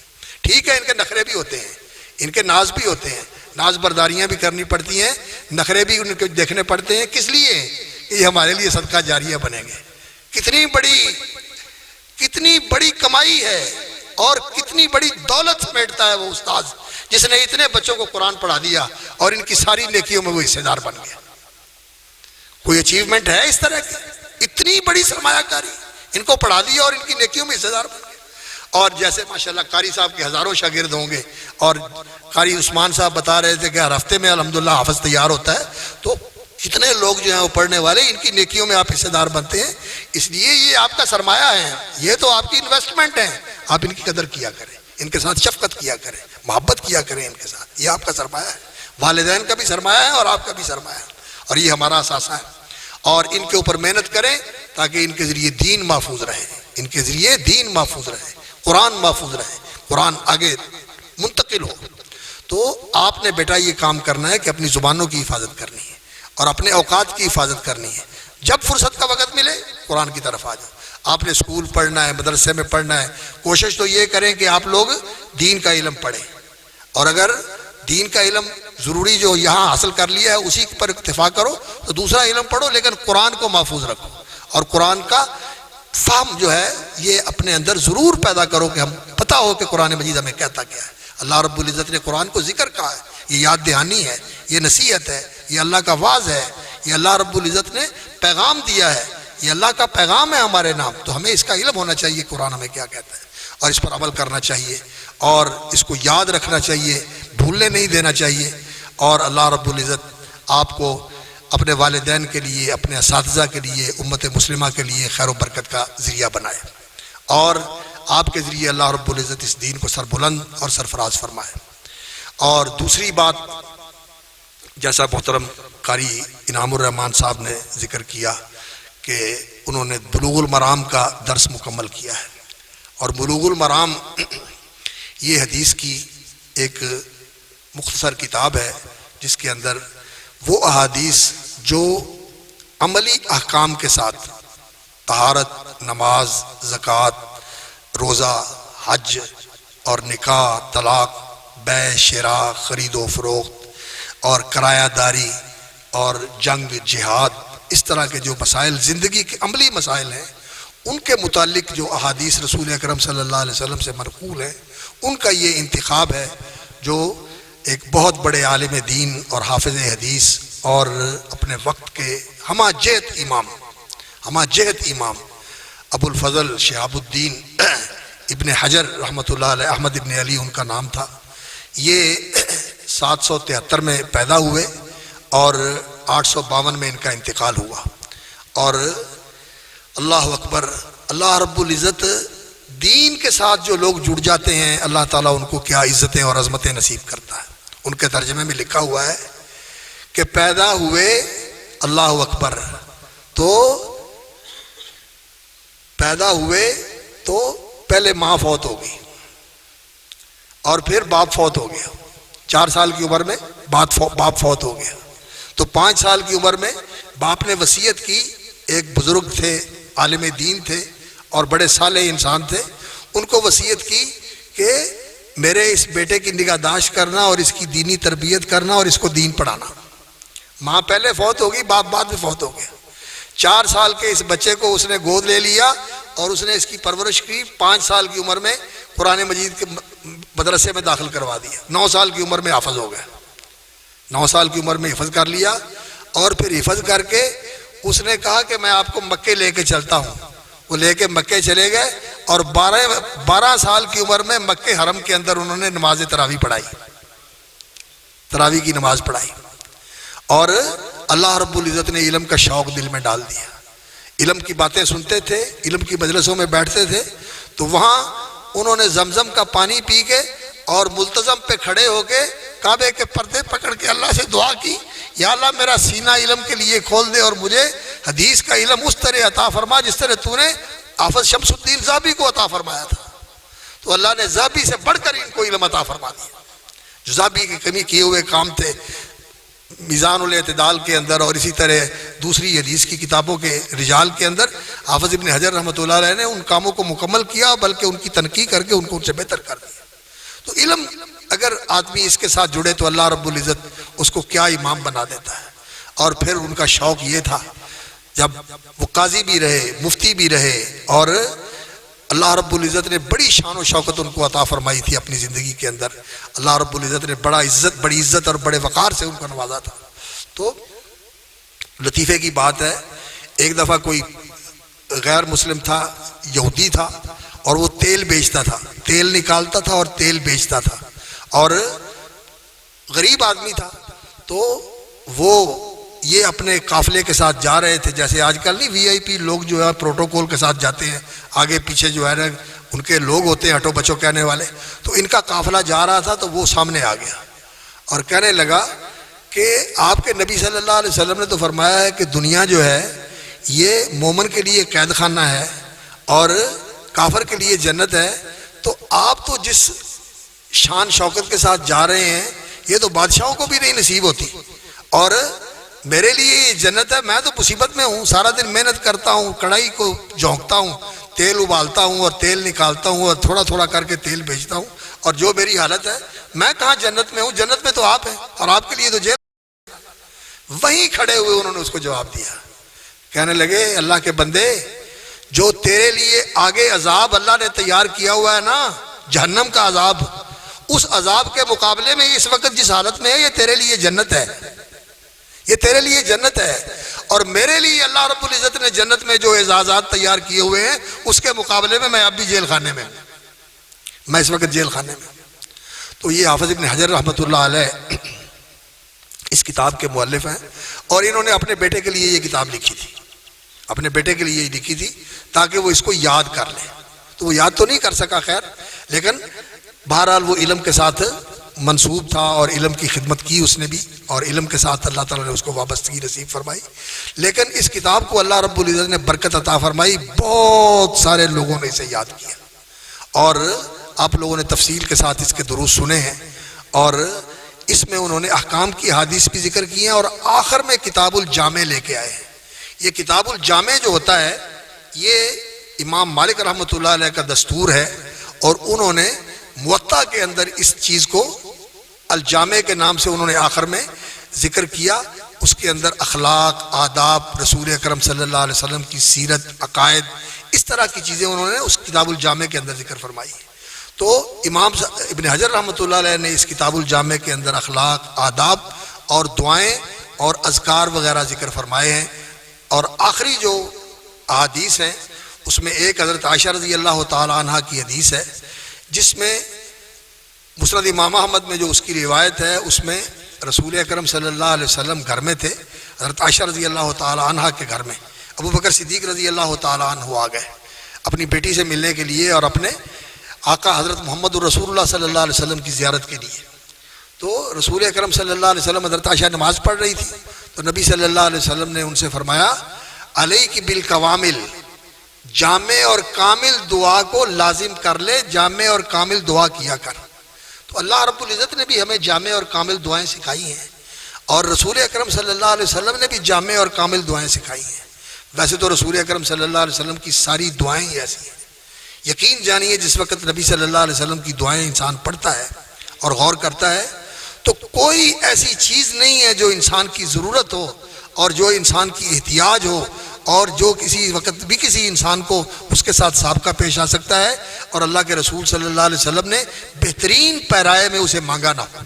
S2: ٹھیک ہے، ان کے نخرے بھی ہوتے ہیں، ان کے ناز بھی ہوتے ہیں، ناز برداریاں بھی کرنی پڑتی ہیں، نخرے بھی ان کے دیکھنے پڑتے ہیں، کس لیے کہ یہ ہمارے لیے صدقہ جاریہ بنیں گے۔ کتنی بڑی کمائی ہے اور کتنی بڑی دولت سمیٹتا ہے وہ استاذ جس نے اتنے بچوں کو قرآن پڑھا دیا اور ان کی ساری نیکیوں میں وہ حصے دار بن گیا۔ کوئی اچیومنٹ ہے اس طرح کی؟ اتنی بڑی سرمایہ کاری، ان کو پڑھا دیا اور ان کی نیکیوں میں حصے دار بن گیا۔ اور جیسے ماشاءاللہ قاری صاحب کے ہزاروں شاگرد ہوں گے، اور قاری عثمان صاحب بتا رہے تھے کہ ہر ہفتے میں الحمدللہ حافظ تیار ہوتا ہے، تو کتنے لوگ جو ہیں وہ پڑھنے والے، ان کی نیکیوں میں آپ حصے دار بنتے ہیں۔ اس لیے یہ آپ کا سرمایہ ہے، یہ تو آپ کی انویسٹمنٹ ہے، آپ ان کی قدر کیا کریں، ان کے ساتھ شفقت کیا کریں، محبت کیا کریں ان کے ساتھ، یہ آپ کا سرمایہ ہے، والدین کا بھی سرمایہ ہے اور آپ کا بھی سرمایہ ہے، اور یہ ہمارا اثاثہ ہے۔ اور ان کے اوپر محنت کریں تاکہ ان کے ذریعے دین محفوظ رہے، ان کے ذریعے دین محفوظ رہے، قرآن محفوظ رہے، قرآن آگے منتقل ہو۔ تو آپ نے بیٹا یہ کام کرنا ہے کہ اپنی زبانوں کی حفاظت کرنی ہے اور اپنے اوقات کی حفاظت کرنی ہے۔ جب فرصت کا وقت ملے قرآن کی طرف آ جاؤ۔ آپ نے اسکول پڑھنا ہے، مدرسے میں پڑھنا ہے، کوشش تو یہ کریں کہ آپ لوگ دین کا علم پڑھیں، اور اگر دین کا علم ضروری جو یہاں حاصل کر لیا ہے اسی پر اکتفا کرو، تو دوسرا علم پڑھو لیکن قرآن کو محفوظ رکھو، اور قرآن کا فہم جو ہے یہ اپنے اندر ضرور پیدا کرو کہ ہم پتہ ہو کہ قرآن مجید ہمیں کہتا کیا ہے۔ اللہ رب العزت نے قرآن کو ذکر کہا ہے، یہ یاد دہانی ہے، یہ نصیحت ہے، یہ اللہ کا واعظ ہے، یہ اللہ رب العزت نے پیغام دیا ہے، یہ اللہ کا پیغام ہے ہمارے نام، تو ہمیں اس کا علم ہونا چاہیے قرآن ہمیں کیا کہتا ہے، اور اس پر عمل کرنا چاہیے، اور اس کو یاد رکھنا چاہیے، بھولنے نہیں دینا چاہیے، اور اللہ رب العزت آپ کو اپنے والدین کے لیے، اپنے اساتذہ کے لیے، امت مسلمہ کے لیے خیر و برکت کا ذریعہ بنائے، اور آپ کے ذریعے اللہ رب العزت اس دین کو سربلند اور سرفراز فرمائے۔ اور دوسری بات، جیسا محترم قاری انعام الرحمن صاحب نے ذکر کیا کہ انہوں نے بلوغ المرام کا درس مکمل کیا ہے، اور بلوغ المرام یہ حدیث کی ایک مختصر کتاب ہے جس کے اندر وہ احادیث جو عملی احکام کے ساتھ طہارت، نماز، زکوٰۃ، روزہ، حج اور نکاح، طلاق، بیع، شراء، خرید و فروخت اور کرایہ داری اور جنگ، جہاد، اس طرح کے جو مسائل زندگی کے عملی مسائل ہیں ان کے متعلق جو احادیث رسول اکرم صلی اللہ علیہ وسلم سے منقول ہیں ان کا یہ انتخاب ہے، جو ایک بہت بڑے عالم دین اور حافظ حدیث اور اپنے وقت کے ہمہ جہت امام ابو الفضل شہاب الدین ابن حجر رحمۃ اللہ علیہ، احمد ابن علی ان کا نام تھا، یہ 773 میں پیدا ہوئے اور 852 میں ان کا انتقال ہوا۔ اور اللہ اکبر، اللہ رب العزت دین کے ساتھ جو لوگ جڑ جاتے ہیں اللہ تعالیٰ ان کو کیا عزتیں اور عظمتیں نصیب کرتا ہے۔ ان کے ترجمے میں لکھا ہوا ہے کہ پیدا ہوئے، اللہ اکبر، تو پہلے ماں فوت ہو گئی اور پھر باپ فوت ہو گیا، 4 سال کی عمر میں باپ فوت ہو گیا، تو 5 سال کی عمر میں باپ نے وصیت کی، ایک بزرگ تھے، عالم دین تھے اور بڑے صالح انسان تھے، ان کو وصیت کی کہ میرے اس بیٹے کی نگہداشت کرنا اور اس کی دینی تربیت کرنا اور اس کو دین پڑھانا۔ ماں پہلے فوت ہو گئی، باپ بعد میں فوت ہو گیا۔ 4 سال کے اس بچے کو اس نے گود لے لیا اور اس نے اس کی پرورش کی، 5 سال کی عمر میں قرآن مجید کے مدرسے میں داخل کروا دیا، 9 سال کی عمر میں حافظ ہو گیا، 9 سال کی عمر میں حفظ کر لیا، اور پھر حفظ کر کے اس نے کہا کہ میں آپ کو مکے لے کے چلتا ہوں، وہ لے کے مکے چلے گئے اور 12 سال کی عمر میں مکے حرم کے اندر انہوں نے نماز تراویح پڑھائی، تراویح کی نماز پڑھائی، اور اللہ رب العزت نے علم کا شوق دل میں ڈال دیا، علم کی باتیں سنتے تھے، علم کی مجلسوں میں بیٹھتے تھے، تو وہاں انہوں نے زمزم کا پانی پی کے اور ملتزم پہ کھڑے ہو کے کعبے کے پردے پکڑ کے اللہ سے دعا کی، یا اللہ میرا سینہ علم کے لیے کھول دے اور مجھے حدیث کا علم اس طرح عطا فرما جس طرح تو نے حافظ شمس الدین ذابی کو عطا فرمایا تھا۔ تو اللہ نے ذابی سے بڑھ کر ان کو علم عطا فرما دیا، جو ذابی کی کمی کیے ہوئے کام تھے میزان الاعتدال کے اندر اور اسی طرح دوسری حدیث کی کتابوں کے رجال کے اندر حافظ ابن حجر رحمۃ اللہ علیہ نے ان کاموں کو مکمل کیا، بلکہ ان کی تنقیح کر کے ان کو ان سے بہتر کر دیا۔ تو علم اگر آدمی اس کے ساتھ جڑے تو اللہ رب العزت اس کو کیا امام بنا دیتا ہے۔ اور پھر ان کا شوق یہ تھا، جب وہ قاضی بھی رہے، مفتی بھی رہے، اور اللہ رب العزت نے بڑی شان و شوکت ان کو عطا فرمائی تھی اپنی زندگی کے اندر، اللہ رب العزت نے بڑی عزت اور بڑے وقار سے ان کو نوازا تھا۔ تو لطیفے کی بات ہے، ایک دفعہ کوئی غیر مسلم تھا، یہودی تھا، اور وہ تیل بیچتا تھا، تیل نکالتا تھا اور تیل بیچتا تھا، اور غریب آدمی تھا، تو وہ یہ اپنے قافلے کے ساتھ جا رہے تھے، جیسے آج کل نہیں وی آئی پی لوگ جو ہے پروٹوکول کے ساتھ جاتے ہیں، آگے پیچھے جو ہے نا ان کے لوگ ہوتے ہیں ہٹو بچو کہنے والے، تو ان کا قافلہ جا رہا تھا، تو وہ سامنے آ گیا اور کہنے لگا کہ آپ کے نبی صلی اللہ علیہ وسلم نے تو فرمایا ہے کہ دنیا جو ہے یہ مومن کے لیے قید خانہ ہے اور کافر کے لیے جنت ہے، تو آپ تو جس شان شوکت کے ساتھ جا رہے ہیں یہ تو بادشاہوں کو بھی نہیں نصیب ہوتی، اور میرے لیے یہ جنت ہے، میں تو مصیبت میں ہوں، سارا دن محنت کرتا ہوں، کڑھائی کو جھونکتا ہوں، تیل ابالتا ہوں اور تیل نکالتا ہوں اور تھوڑا تھوڑا کر کے تیل بیچتا ہوں، اور جو میری حالت ہے، میں کہاں جنت میں ہوں، جنت میں تو آپ ہیں اور آپ کے لیے تو جیل۔ وہیں کھڑے ہوئے انہوں نے اس کو جواب دیا، کہنے لگے اللہ کے بندے، جو تیرے لیے آگے عذاب اللہ نے تیار کیا ہوا ہے نا، جہنم کا عذاب، اس عذاب کے مقابلے میں اس وقت جس حالت میں ہے، یہ تیرے لیے جنت ہے، یہ تیرے لیے جنت ہے۔ اور میرے لیے اللہ رب العزت نے جنت میں جو اعزازات تیار کیے ہوئے ہیں، اس کے مقابلے میں اب بھی جیل خانے میں ہوں، میں اس وقت جیل خانے میں ہوں۔ تو یہ حافظ ابن حجر رحمۃ اللہ علیہ اس کتاب کے مؤلف ہیں، اور انہوں نے اپنے بیٹے کے لیے یہ کتاب لکھی تھی، اپنے بیٹے کے لیے یہ لکھی تھی تاکہ وہ اس کو یاد کر لے۔ تو وہ یاد تو نہیں کر سکا خیر، لیکن بہرحال وہ علم کے ساتھ منسوب تھا اور علم کی خدمت کی اس نے بھی، اور علم کے ساتھ اللہ تعالیٰ نے اس کو وابستگی نصیب فرمائی۔ لیکن اس کتاب کو اللہ رب العزت نے برکت عطا فرمائی، بہت سارے لوگوں نے اسے یاد کیا، اور آپ لوگوں نے تفصیل کے ساتھ اس کے دروس سنے ہیں، اور اس میں انہوں نے احکام کی احادیث بھی ذکر کی ہیں، اور آخر میں کتاب الجامع لے کے آئے ہیں۔ یہ کتاب الجامع جو ہوتا ہے، یہ امام مالک رحمۃ اللہ علیہ کا دستور ہے، اور انہوں نے موطا کے اندر اس چیز کو الجامع کے نام سے انہوں نے آخر میں ذکر کیا۔ اس کے اندر اخلاق، آداب، رسول اکرم صلی اللہ علیہ وسلم کی سیرت، عقائد، اس طرح کی چیزیں انہوں نے اس کتاب الجامع کے اندر ذکر فرمائی۔ تو امام ابن حجر رحمۃ اللہ علیہ نے اس کتاب الجامع کے اندر اخلاق، آداب اور دعائیں اور اذکار وغیرہ ذکر فرمائے ہیں، اور آخری جو احادیث ہیں اس میں ایک حضرت عائشہ رضی اللہ تعالی عنہ کی حدیث ہے، جس میں مسند امام احمد میں جو اس کی روایت ہے، اس میں رسول اکرم صلی اللہ علیہ وسلم گھر میں تھے، حضرت عائشہ رضی اللہ تعالی عنہ کے گھر میں ابو بکر صدیق رضی اللہ تعالی عنہ آ گئے اپنی بیٹی سے ملنے کے لیے اور اپنے آقا حضرت محمد الرسول اللہ صلی اللہ علیہ وسلم کی زیارت کے لیے۔ تو رسول اکرم صلی اللہ علیہ وسلم، حضرت عائشہ نماز پڑھ رہی تھی، تو نبی صلی اللہ علیہ وسلم نے ان سے فرمایا، علیک بالقوامل، جامع اور کامل دعا کو لازم کر لے، جامع اور کامل دعا کیا کر۔ تو اللہ رب العزت نے بھی ہمیں جامع اور کامل دعائیں سکھائی ہیں، اور رسول اکرم صلی اللہ علیہ وسلم نے بھی جامع اور کامل دعائیں سکھائی ہیں۔ ویسے تو رسول اکرم صلی اللہ علیہ وسلم کی ساری دعائیں ہی ایسی ہیں، یقین جانیے جس وقت نبی صلی اللہ علیہ وسلم کی دعائیں انسان پڑھتا ہے اور غور کرتا ہے، تو کوئی ایسی چیز نہیں ہے جو انسان کی ضرورت ہو اور جو انسان کی احتیاج ہو اور جو کسی وقت بھی کسی انسان کو اس کے ساتھ سابقہ پیش آ سکتا ہے، اور اللہ کے رسول صلی اللہ علیہ وسلم نے بہترین پیرائے میں اسے مانگا نہ ہو،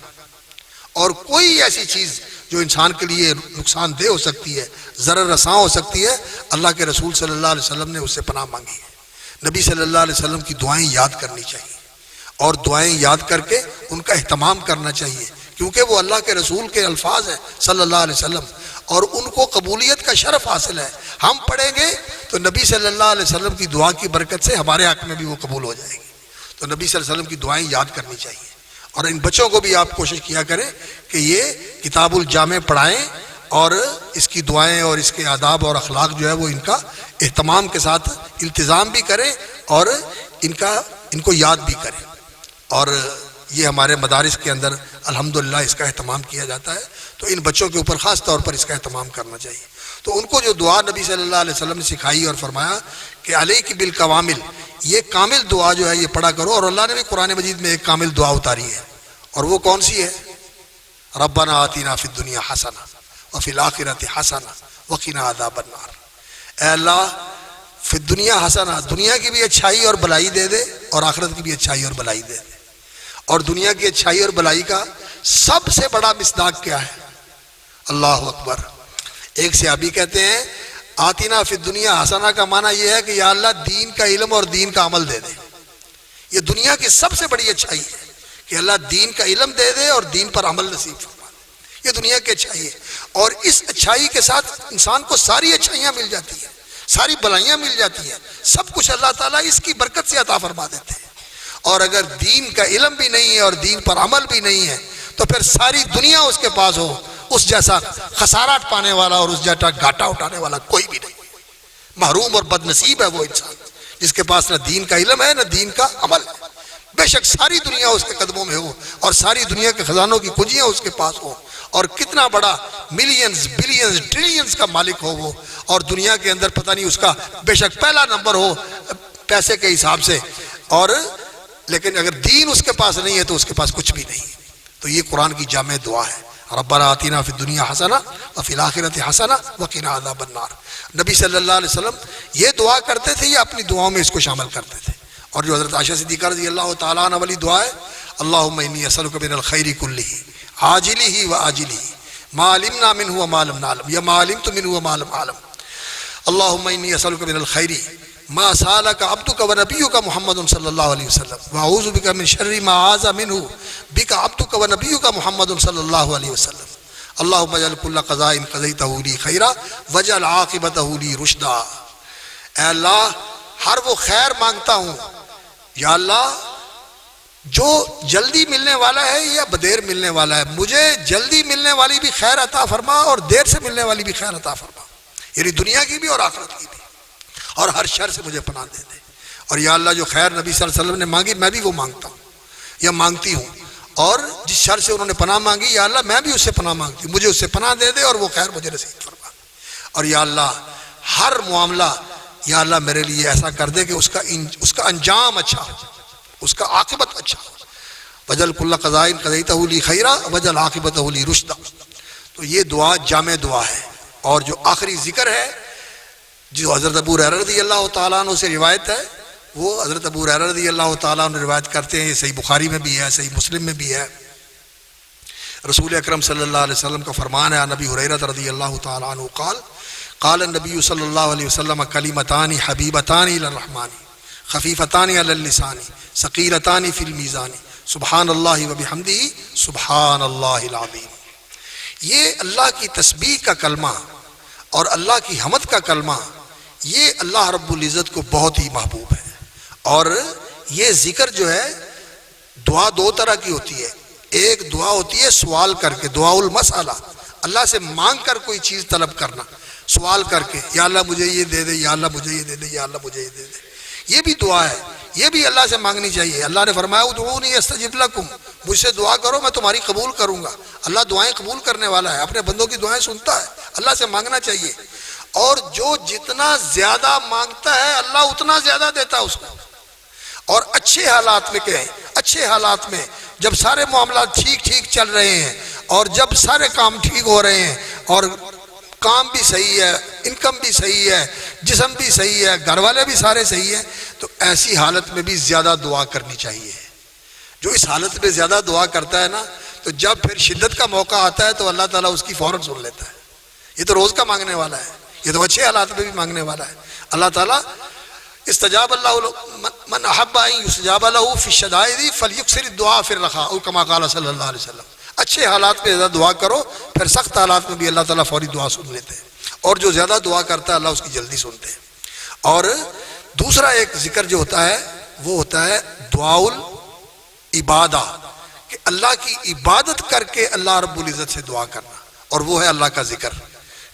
S2: اور کوئی ایسی چیز جو انسان کے لیے نقصان دہ ہو سکتی ہے، ضرر رساں ہو سکتی ہے، اللہ کے رسول صلی اللہ علیہ وسلم نے اس سے پناہ مانگی ہے۔ نبی صلی اللہ علیہ وسلم کی دعائیں یاد کرنی چاہیے، اور دعائیں یاد کر کے ان کا اہتمام کرنا چاہیے، کیونکہ وہ اللہ کے رسول کے الفاظ ہیں صلی اللہ علیہ وسلم، اور ان کو قبولیت کا شرف حاصل ہے۔ ہم پڑھیں گے تو نبی صلی اللہ علیہ وسلم کی دعا کی برکت سے ہمارے حق میں بھی وہ قبول ہو جائے گی۔ تو نبی صلی اللہ علیہ وسلم کی دعائیں یاد کرنی چاہیے، اور ان بچوں کو بھی آپ کوشش کیا کریں کہ یہ کتاب الجامع پڑھائیں، اور اس کی دعائیں اور اس کے آداب اور اخلاق جو ہے وہ ان کا اہتمام کے ساتھ التزام بھی کریں، اور ان کو یاد بھی کریں۔ اور یہ ہمارے مدارس کے اندر الحمدللہ اس کا اہتمام کیا جاتا ہے، تو ان بچوں کے اوپر خاص طور پر اس کا اہتمام کرنا چاہیے۔ تو ان کو جو دعا نبی صلی اللہ علیہ وسلم نے سکھائی اور فرمایا کہ علیک بالقوامل، یہ کامل دعا جو ہے یہ پڑھا کرو، اور اللہ نے بھی قرآن مجید میں ایک کامل دعا اتاری ہے، اور وہ کون سی ہے؟ ربنا آتنا فی الدنیا حسنہ وفی الآخرۃ حسنہ وقنا عذاب النار۔ اے اللہ فی الدنیا حسنہ، دنیا کی بھی اچھائی اور بلائی دے دے، اور آخرت کی بھی اچھائی اور بلائی دے دے۔ اور دنیا کی اچھائی اور بلائی کا سب سے بڑا مصداق کیا ہے؟ اللہ اکبر۔ ایک صحابی کہتے ہیں آتینا فی الدنیا حسنہ کا معنی یہ ہے کہ یا اللہ دین کا علم اور دین کا عمل دے دے۔ یہ دنیا کی سب سے بڑی اچھائی ہے کہ اللہ دین کا علم دے دے اور دین پر عمل نصیب فرما دے، یہ دنیا کی اچھائی ہے۔ اور اس اچھائی کے ساتھ انسان کو ساری اچھائیاں مل جاتی ہیں، ساری بلائیاں مل جاتی ہیں، سب کچھ اللہ تعالیٰ اس کی برکت سے عطا فرما دیتے ہیں۔ اور اگر دین کا علم بھی نہیں ہے اور دین پر عمل بھی نہیں ہے تو پھر ساری دنیا اس کے پاس ہو، اس جیسا خسارات پانے والا اور اس جیسا گھاٹا اٹھانے والا کوئی بھی نہیں۔ محروم اور بد نصیب ہے وہ انسان جس کے پاس نہ دین کا علم ہے نہ دین کا عمل ہے۔ بے شک ساری دنیا اس کے قدموں میں ہو اور ساری دنیا کے خزانوں کی کنجیاں اس کے پاس ہو، اور کتنا بڑا ملینز بلینز ٹریلینز کا مالک ہو وہ، اور دنیا کے اندر پتہ نہیں اس کا بے شک پہلا نمبر ہو پیسے کے حساب سے، اور لیکن اگر دین اس کے پاس نہیں ہے تو اس کے پاس کچھ بھی نہیں ہے۔ تو یہ قرآن کی جامع دعا ہے، ربنا آتنا فی الدنیا حسنہ وفی الآخرۃ حسنہ وقنا عذاب النار۔ نبی صلی اللہ علیہ وسلم یہ دعا کرتے تھے، یہ اپنی دعاؤں میں اس کو شامل کرتے تھے۔ اور جو حضرت عائشہ صدیقہ رضی اللہ تعالیٰ عنہ والی دعا ہے، اللہم انی اسألک من الخیر کلہ عاجلہ وآجلہ ما علمنا منہ وما لم نعلم یا ما علمت منہ وما لم اعلم، اللہم انی اسألک من الخیر ما سألک عبدک ونبیک محمد صلی اللہ علیہ وسلم واعوذ بک من شر ما عاذ منہ بک عبدک ونبیک محمد صلی اللہ علیہ وسلم، اللہم اجعل کل قضاء قضیتہ لی خیرا واجعل عاقبتہ لی رشدا۔ اے اللہ ہر وہ خیر مانگتا ہوں، یا اللہ جو جلدی ملنے والا ہے یا بدیر ملنے والا ہے، مجھے جلدی ملنے والی بھی خیر عطا فرما اور دیر سے ملنے والی بھی خیر عطا فرما، یعنی دنیا کی بھی اور آخرت کی بھی، اور ہر شر سے مجھے پناہ دے دے۔ اور یا اللہ جو خیر نبی صلی اللہ علیہ وسلم نے مانگی میں بھی وہ مانگتا ہوں یا مانگتی ہوں، اور جس شر سے انہوں نے پناہ مانگی یا اللہ میں بھی اس سے پناہ مانگتی ہوں، مجھے اس سے پناہ دے دے اور وہ خیر مجھے نصیب فرما دے۔ اور یا اللہ ہر معاملہ یا اللہ میرے لیے ایسا کر دے کہ اس کا انجام اچھا ہو، اس کا عاقبت اچھا ہو، وجل کل قضاء قضیتہ لی خیرا وجل عاقبتہ لی رشدا۔ تو یہ دعا جامع دعا ہے۔ اور جو آخری ذکر ہے جو حضرت ابو ہریرہ رضی اللہ تعالیٰ عنہ سے روایت ہے، وہ حضرت ابو ہریرہ رضی اللہ تعالیٰ عنہ روایت کرتے ہیں، یہ صحیح بخاری میں بھی ہے، صحیح مسلم میں بھی ہے، رسول اکرم صلی اللہ علیہ وسلم کا فرمان ہے، نبی ہریرہ رضی اللہ تعالیٰ عنہ قال قال النبی صلی اللہ علیہ وسلم کلمتان حبیبتان الی الرحمن خفیفتان علی اللسان ثقیلتان فی المیزان سبحان اللہ وبحمدہ سبحان اللہ العظیم۔ یہ اللہ کی تسبیح کا کلمہ اور اللہ کی حمد کا کلمہ، یہ اللہ رب العزت کو بہت ہی محبوب ہے۔ اور یہ ذکر جو ہے دعا دو طرح کی ہوتی ہے، ایک دعا ہوتی ہے سوال کر کے، دعا المسئلہ، اللہ سے مانگ کر کوئی چیز طلب کرنا، سوال کر کے یا اللہ مجھے یہ دے دے، یا اللہ مجھے یہ دے دے، یا اللہ مجھے یہ دے دے، یہ بھی دعا ہے، یہ بھی اللہ سے مانگنی چاہیے۔ اللہ نے فرمایا ادعونی استجب لکم، مجھ سے دعا کرو میں تمہاری قبول کروں گا۔ اللہ دعائیں قبول کرنے والا ہے، اپنے بندوں کی دعائیں سنتا ہے، اللہ سے مانگنا چاہیے۔ اور جو جتنا زیادہ مانگتا ہے اللہ اتنا زیادہ دیتا ہے اس کو۔ اور اچھے حالات میں کہیں، اچھے حالات میں جب سارے معاملات ٹھیک ٹھیک چل رہے ہیں اور جب سارے کام ٹھیک ہو رہے ہیں اور کام بھی صحیح ہے، انکم بھی صحیح ہے، جسم بھی صحیح ہے، گھر والے بھی سارے صحیح ہیں، تو ایسی حالت میں بھی زیادہ دعا کرنی چاہیے۔ جو اس حالت میں زیادہ دعا کرتا ہے نا، تو جب پھر شدت کا موقع آتا ہے تو اللہ تعالیٰ اس کی فوراً سن لیتا ہے۔ یہ تو روز کا مانگنے والا ہے، یہ تو اچھے حالات میں بھی مانگنے والا ہے۔ اللہ تعالیٰ استجاب اللہ من احب ان یستجاب له فی الشدائد فلیکثر الدعاء فی الرخاء او کما قال صلی اللہ علیہ وسلم۔ اچھے حالات میں زیادہ دعا کرو، پھر سخت حالات میں بھی اللہ تعالیٰ فوری دعا سن لیتے ہیں، اور جو زیادہ دعا کرتا ہے اللہ اس کی جلدی سنتے ہیں۔ اور دوسرا ایک ذکر جو ہوتا ہے وہ ہوتا ہے دعاء العبادہ، کہ اللہ کی عبادت کر کے اللہ رب العزت سے دعا کرنا، اور وہ ہے اللہ کا ذکر،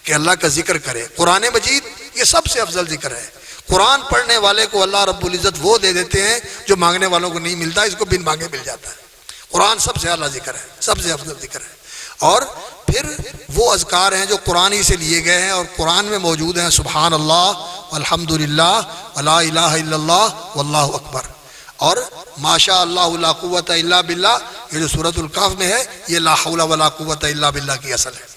S2: کہ اللہ کا ذکر کرے۔ قرآن مجید یہ سب سے افضل ذکر ہے۔ قرآن پڑھنے والے کو اللہ رب العزت وہ دے دیتے ہیں جو مانگنے والوں کو نہیں ملتا، اس کو بن مانگے مل جاتا ہے۔ قرآن سب سے اعلیٰ ذکر ہے، سب سے افضل ذکر ہے۔ اور پھر وہ اذکار ہیں جو قرآن ہی سے لیے گئے ہیں اور قرآن میں موجود ہیں، سبحان اللہ والحمد للہ ولا الہ الا اللہ واللہ اکبر، اور ما شاء اللہ لا قوت الا باللہ، یہ جو سورۃ الکہف میں ہے یہ لا حول ولا قوت الا باللہ کی اصل ہے۔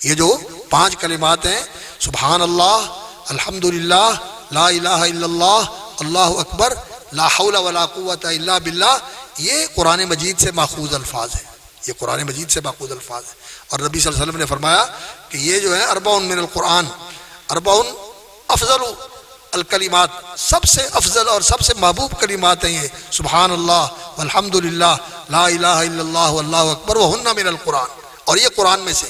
S2: یہ جو 5 کلمات ہیں، سبحان اللہ، الحمد للہ، لا الہ الا اللہ، اللہ اکبر، لا حول ولا قوت الا باللہ، یہ قرآن مجید سے ماخوذ الفاظ ہیں، یہ قرآن مجید سے ماخوذ الفاظ ہیں۔ اور نبی صلی اللہ علیہ وسلم نے فرمایا کہ یہ جو ہے 40 من القرآن، 40 افضل الکلمات، سب سے افضل اور سب سے محبوب کلمات ہیں یہ، سبحان اللہ والحمد للہ لا الہ الا اللہ واللہ اکبر وہن من القرآن، اور یہ قرآن میں سے۔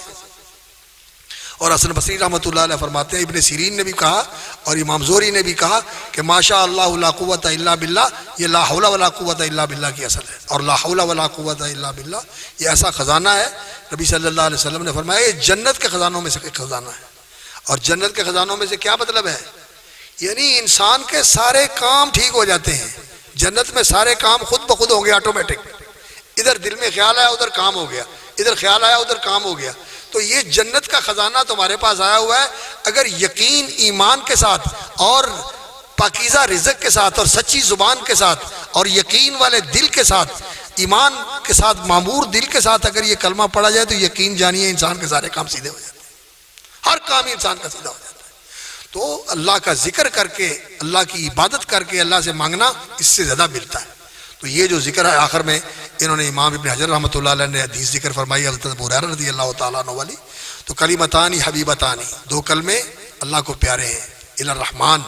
S2: اور حسن بصری رحمۃ اللہ علیہ فرماتے ہیں، ابن سیرین نے بھی کہا اور امام زہری نے بھی کہا کہ ما شاء اللہ لا قوت الا باللہ، یہ لا حول ولا قوت الا باللہ کی اصل ہے۔ اور لا حول ولا قوت الا باللہ یہ ایسا خزانہ ہے، نبی صلی اللہ علیہ وسلم نے فرمایا یہ جنت کے خزانوں میں سے ایک خزانہ ہے۔ اور جنت کے خزانوں میں سے کیا مطلب ہے؟ یعنی انسان کے سارے کام ٹھیک ہو جاتے ہیں، جنت میں سارے کام خود بخود ہوں گے، آٹومیٹک۔ ادھر دل میں خیال آیا ادھر کام ہو گیا، ادھر خیال آیا ادھر کام ہو گیا۔ تو یہ جنت کا خزانہ تمہارے پاس آیا ہوا ہے، اگر یقین ایمان کے ساتھ اور پاکیزہ رزق کے ساتھ اور سچی زبان کے ساتھ اور یقین والے دل کے ساتھ، ایمان کے ساتھ، معمور دل کے ساتھ اگر یہ کلمہ پڑھا جائے تو یقین جانیے انسان کے سارے کام سیدھے ہو جاتے ہیں، ہر کام انسان کا سیدھا ہو جاتا ہے۔ تو اللہ کا ذکر کر کے، اللہ کی عبادت کر کے اللہ سے مانگنا اس سے زیادہ ملتا ہے۔ تو یہ جو ذکر ہے آخر میں انہوں نے امام ابن حجر رحمۃ اللہ علیہ نے حدیث ذکر فرمائی حضرت ابو ہریرہ رضی اللہ تعالیٰ عنہ والی، تو کلمتان حبیبتان، دو کلمے اللہ کو پیارے ہیں، الی الرحمن،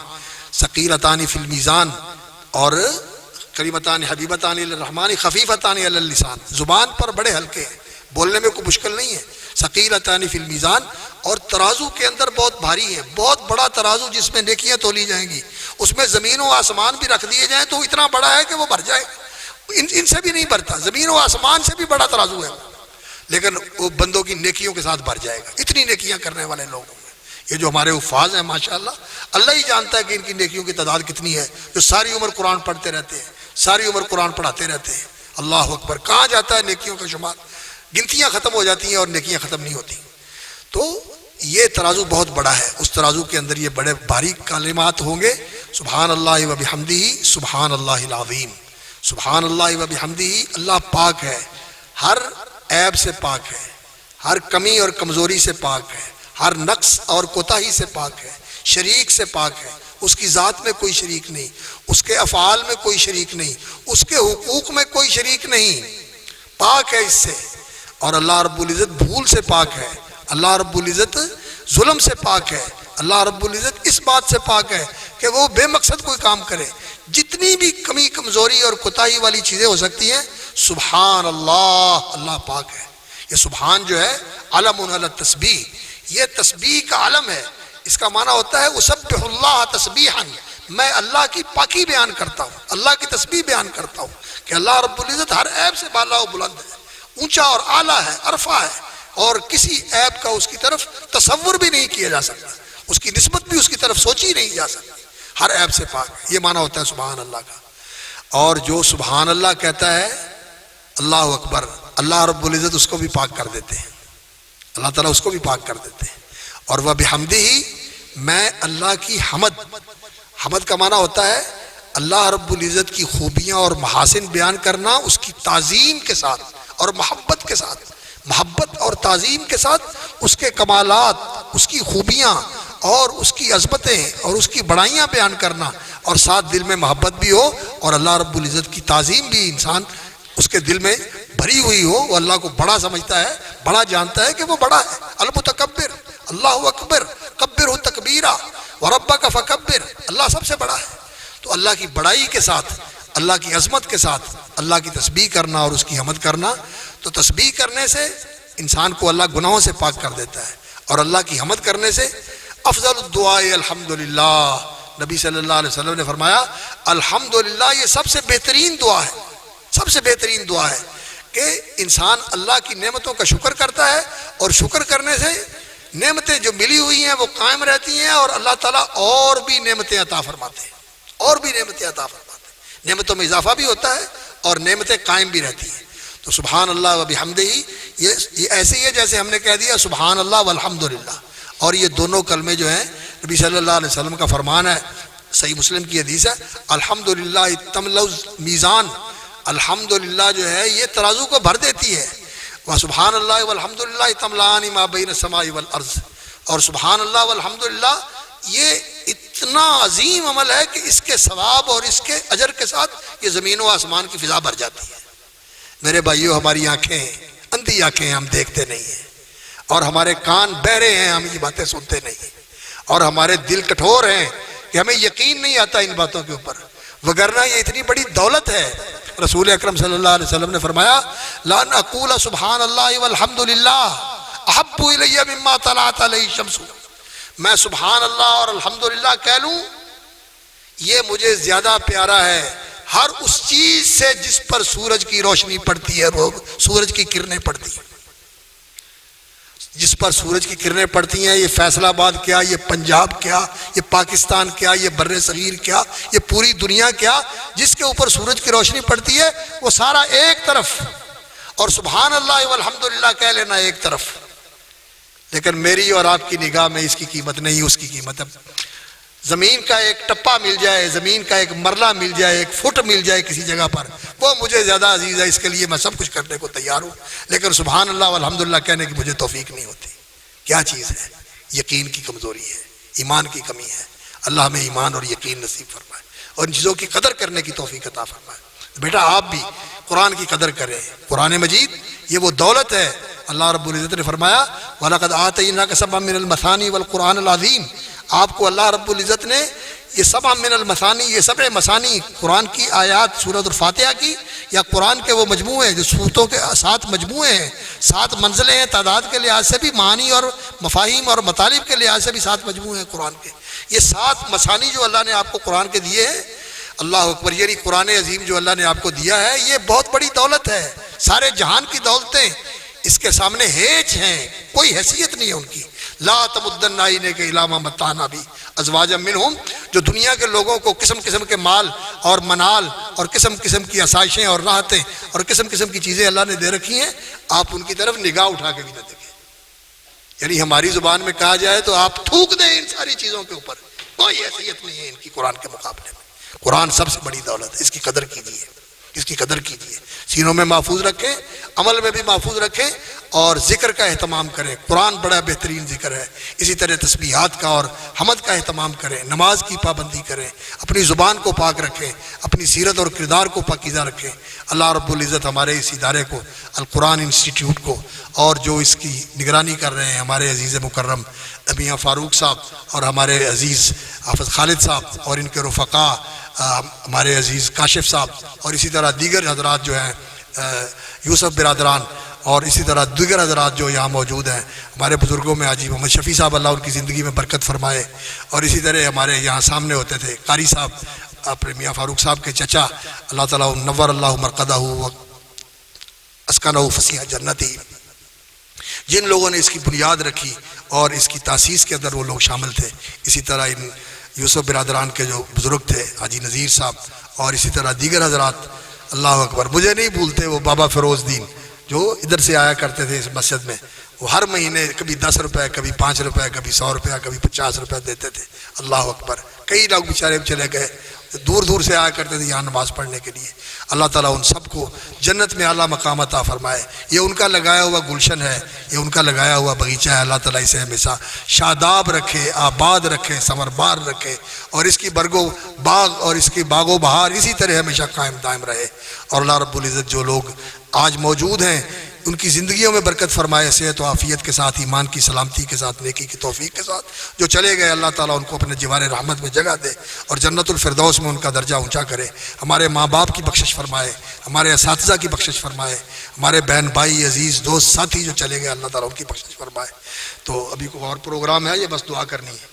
S2: ثقیلتان فی المیزان، اور کلمتان حبیبتان الی الرحمن خفیفتان علی اللسان، زبان پر بڑے ہلکے ہیں، بولنے میں کوئی مشکل نہیں ہے، ثقیلتان فی المیزان، اور ترازو کے اندر بہت بھاری ہے، بہت بڑا ترازو جس میں نیکیاں تولی جائیں گی، اس میں زمین و آسمان بھی رکھ دیے جائیں تو اتنا بڑا ہے کہ وہ بھر جائے، ان سے بھی نہیں بھرتا، زمین و آسمان سے بھی بڑا ترازو ہے، لیکن وہ بندوں کی نیکیوں کے ساتھ بھر جائے گا، اتنی نیکیاں کرنے والے لوگ ہیں۔ یہ جو ہمارے حفاظ ہیں ماشاءاللہ، اللہ ہی جانتا ہے کہ ان کی نیکیوں کی تعداد کتنی ہے، جو ساری عمر قرآن پڑھتے رہتے ہیں، ساری عمر قرآن پڑھاتے رہتے ہیں۔ اللہ اکبر، کہاں جاتا ہے نیکیوں کا شمار، گنتیاں ختم ہو جاتی ہیں اور نیکیاں ختم نہیں ہوتی۔ تو یہ ترازو بہت بڑا ہے، اس ترازو کے اندر یہ بڑے باریک کلمات ہوں گے، سبحان اللہ و بحمدہ، سبحان اللہ العظیم، سبحان اللہ و بحمدہ، اللہ پاک ہے، ہر عیب سے پاک ہے، ہر کمی اور کمزوری سے پاک ہے، ہر نقص اور کوتاہی سے پاک ہے، شریک سے پاک ہے، اس کی ذات میں کوئی شریک نہیں، اس کے افعال میں کوئی شریک نہیں، اس کے حقوق میں کوئی شریک نہیں، پاک ہے اس سے۔ اور اللہ رب العزت بھول سے پاک ہے، اللہ رب العزت ظلم سے پاک ہے، اللہ رب العزت اس بات سے پاک ہے کہ وہ بے مقصد کوئی کام کرے، جتنی بھی کمی کمزوری اور کوتاہی والی چیزیں ہو سکتی ہیں، سبحان اللہ، اللہ پاک ہے۔ یہ سبحان جو ہے علم علی التسبیح، یہ تسبیح کا علم ہے، اس کا معنی ہوتا ہے اسبح اللہ تسبیحا، میں اللہ کی پاکی بیان کرتا ہوں، اللہ کی تسبیح بیان کرتا ہوں کہ اللہ رب العزت ہر عیب سے بالا و بلند ہے، اونچا اور اعلیٰ ہے، عرفہ ہے، اور کسی عیب کا اس کی طرف تصور بھی نہیں کیا جا سکتا، اس کی نسبت بھی اس کی طرف سوچی نہیں جا سکتی، ہر عیب سے پاک ہے۔ یہ معنی ہوتا ہے سبحان اللہ کا۔ اور جو سبحان اللہ کہتا ہے، اللہ اکبر، اللہ رب العزت اس کو بھی پاک کر دیتے ہیں، اللہ تعالیٰ اس کو بھی پاک کر دیتے ہیں۔ اور وہ بحمدہ، میں اللہ کی حمد، حمد کا معنی ہوتا ہے اللہ رب العزت کی خوبیاں اور محاسن بیان کرنا، اس کی تعظیم کے ساتھ اور محبت کے ساتھ، محبت اور تعظیم کے ساتھ اس کے کمالات، اس کی خوبیاں اور اس کی عظمتیں اور اس کی بڑائیاں بیان کرنا، اور ساتھ دل میں محبت بھی ہو اور اللہ رب العزت کی تعظیم بھی انسان اس کے دل میں بھری ہوئی ہو، وہ اللہ کو بڑا سمجھتا ہے، بڑا جانتا ہے کہ وہ بڑا ہے۔ المتکبر، اللہ اکبر، کبر تکبیرا وربک فکبر، اللہ سب سے بڑا ہے۔ تو اللہ کی بڑائی کے ساتھ، اللہ کی عظمت کے ساتھ اللہ کی تسبیح کرنا اور اس کی حمد کرنا، تو تسبیح کرنے سے انسان کو اللہ گناہوں سے پاک کر دیتا ہے، اور اللہ کی حمد کرنے سے افضل الدعاء الحمدللہ، نبی صلی اللہ علیہ وسلم نے فرمایا الحمدللہ یہ سب سے بہترین دعا ہے، سب سے بہترین دعا ہے کہ انسان اللہ کی نعمتوں کا شکر کرتا ہے، اور شکر کرنے سے نعمتیں جو ملی ہوئی ہیں وہ قائم رہتی ہیں، اور اللہ تعالیٰ اور بھی نعمتیں عطا فرماتے ہیں، اور بھی نعمتیں عطا فرماتے ہیں، نعمتوں میں اضافہ بھی ہوتا ہے اور نعمتیں قائم بھی رہتی ہیں۔ تو سبحان اللہ و بحمدہ یہ ایسے ہی ہے جیسے ہم نے کہہ دیا سبحان اللہ والحمدللہ، اور یہ دونوں کلمے جو ہیں نبی صلی اللہ علیہ وسلم کا فرمان ہے، صحیح مسلم کی حدیث ہے، الحمدللہ تملأ میزان، الحمدللہ جو ہے یہ ترازو کو بھر دیتی ہے، وہ سبحان اللہ والحمدللہ تملأان ما بین السماء والارض، اور سبحان اللہ والحمدللہ یہ اتنا عظیم عمل ہے کہ اس کے ثواب اور اس کے اجر کے ساتھ یہ زمین و آسمان کی فضا بھر جاتی ہے۔ میرے بھائیو، ہماری آنکھیں اندھی آنکھیں ہیں، ہم دیکھتے نہیں ہیں، اور ہمارے کان بہرے ہیں، ہم یہ باتیں سنتے نہیں ہیں، اور ہمارے دل کٹھور ہیں کہ ہمیں یقین نہیں آتا ان باتوں کے اوپر، وگرنہ یہ اتنی بڑی دولت ہے۔ رسول اکرم صلی اللہ علیہ وسلم نے فرمایا لان اقول سبحان اللہ والحمدللہ احب الی مما طلعت علیہ الشمس، میں سبحان اللہ اور الحمدللہ کہہ لوں یہ مجھے زیادہ پیارا ہے ہر اس چیز سے جس پر سورج کی روشنی پڑتی ہے، وہ سورج کی کرنیں پڑتی ہیں، جس پر سورج کی کرنیں پڑتی ہیں، یہ فیصل آباد کیا، یہ پنجاب کیا، یہ پاکستان کیا، یہ بر صغیر کیا، یہ پوری دنیا کیا، جس کے اوپر سورج کی روشنی پڑتی ہے وہ سارا ایک طرف، اور سبحان اللہ والحمدللہ کہہ لینا ایک طرف، لیکن میری اور آپ کی نگاہ میں اس کی قیمت نہیں، اس کی قیمت ہے زمین کا ایک ٹپا مل جائے، زمین کا ایک مرلہ مل جائے، ایک فٹ مل جائے کسی جگہ پر، وہ مجھے زیادہ عزیز ہے، اس کے لیے میں سب کچھ کرنے کو تیار ہوں، لیکن سبحان اللہ والحمدللہ کہنے کی مجھے توفیق نہیں ہوتی۔ کیا چیز ہے؟ یقین کی کمزوری ہے، ایمان کی کمی ہے۔ اللہ ہمیں ایمان اور یقین نصیب فرمائے اور ان چیزوں کی قدر کرنے کی توفیق عطا فرمائے۔ بیٹا آپ بھی قرآن کی قدر کریں۔ قرآن مجید یہ وہ دولت ہے، اللہ رب العزت نے فرمایا وَلَقَدْ آتَيْنَاكَ سَبْعًا مِّنَ الْمَثَانِي وَالْقُرْآنِ الْعَظِيمِ، آپ کو اللہ رب العزت نے یہ سبع من المثانی، یہ سبع مثانی قرآن کی آیات سورۃ الفاتحہ کی یا قرآن کے وہ مجموعے جو صورتوں کے 7 مجموعے ہیں، 7 منزلیں ہیں، تعداد کے لحاظ سے بھی، معانی اور مفاہیم اور مطالب کے لحاظ سے بھی 7 مجموعے ہیں قرآن کے۔ یہ 7 مثانی جو اللہ نے آپ کو قرآن کے دیے ہیں، اللہ اکبر، یعنی قرآن عظیم جو اللہ نے آپ کو دیا ہے یہ بہت بڑی دولت ہے۔ سارے جہان کی دولتیں اس کے سامنے ہیچ ہیں، کوئی حیثیت نہیں ہے ان کی۔ لا تمدن عینیک الی ما متعنا بہ ازواجا منہم، جو دنیا کے لوگوں کو قسم قسم کے مال اور منال اور قسم قسم کی آسائشیں اور راحتیں اور قسم قسم کی چیزیں اللہ نے دے رکھی ہیں، آپ ان کی طرف نگاہ اٹھا کے بھی نہ دیکھیں۔ یعنی ہماری زبان میں کہا جائے تو آپ تھوک دیں ان ساری چیزوں کے اوپر، کوئی حیثیت نہیں ہے ان کی قرآن کے مقابلے میں۔ قرآن سب سے بڑی دولت ہے، اس کی قدر کیجیے، اس کی قدر کیجیے، سینوں میں محفوظ رکھیں، عمل میں بھی محفوظ رکھیں اور ذکر کا اہتمام کریں۔ قرآن بڑا بہترین ذکر ہے، اسی طرح تسبیحات کا اور حمد کا اہتمام کریں، نماز کی پابندی کریں، اپنی زبان کو پاک رکھیں، اپنی سیرت اور کردار کو پاکیزہ رکھیں۔ اللہ رب العزت ہمارے اس ادارے کو، القرآن انسٹیٹیوٹ کو، اور جو اس کی نگرانی کر رہے ہیں ہمارے عزیز مکرم میاں فاروق صاحب اور ہمارے عزیز حافظ خالد صاحب اور ان کے رفقا ہمارے عزیز کاشف صاحب اور اسی طرح دیگر حضرات جو ہیں، یوسف برادران اور اسی طرح دیگر حضرات جو یہاں موجود ہیں، ہمارے بزرگوں میں حاجی محمد شفیع صاحب، اللہ ان کی زندگی میں برکت فرمائے، اور اسی طرح ہمارے یہاں سامنے ہوتے تھے قاری صاحب، اپنے میاں فاروق صاحب کے چچا، اللہ تعالیٰ نور اللہ مرقدہ اسکنہ فسیح جنتی، جن لوگوں نے اس کی بنیاد رکھی اور اس کی تاسیس کے اندر وہ لوگ شامل تھے۔ اسی طرح ان یوسف برادران کے جو بزرگ تھے حاجی نذیر صاحب اور اسی طرح دیگر حضرات، اللہ اکبر، مجھے نہیں بھولتے وہ بابا فیروز دین جو ادھر سے آیا کرتے تھے اس مسجد میں، وہ ہر مہینے کبھی 10 روپے، کبھی 5 روپے، کبھی 100 روپے، کبھی 50 روپے دیتے تھے۔ اللہ اکبر، کئی لوگ بیچارے چلے گئے، دور دور سے آیا کرتے تھے یہاں نماز پڑھنے کے لیے۔ اللہ تعالیٰ ان سب کو جنت میں اعلیٰ مقام عطا فرمائے۔ یہ ان کا لگایا ہوا گلشن ہے، یہ ان کا لگایا ہوا باغیچہ ہے، اللہ تعالیٰ اسے ہمیشہ شاداب رکھے، آباد رکھے، ثمربار رکھے، اور اس کی برگ و باغ اور اس کی باغ و بہار اسی طرح ہمیشہ قائم دائم رہے۔ اور اللہ رب العزت جو لوگ آج موجود ہیں ان کی زندگیوں میں برکت فرمائے، صحت و عافیت کے ساتھ، ایمان کی سلامتی کے ساتھ، نیکی کی توفیق کے ساتھ۔ جو چلے گئے اللہ تعالیٰ ان کو اپنے جوار رحمت میں جگہ دے اور جنت الفردوس میں ان کا درجہ اونچا کرے۔ ہمارے ماں باپ کی بخشش فرمائے، ہمارے اساتذہ کی بخشش فرمائے، ہمارے بہن بھائی عزیز دوست ساتھی جو چلے گئے اللہ تعالیٰ ان کی بخشش فرمائے۔ تو ابھی کوئی اور پروگرام ہے، یہ بس دعا کرنی ہے،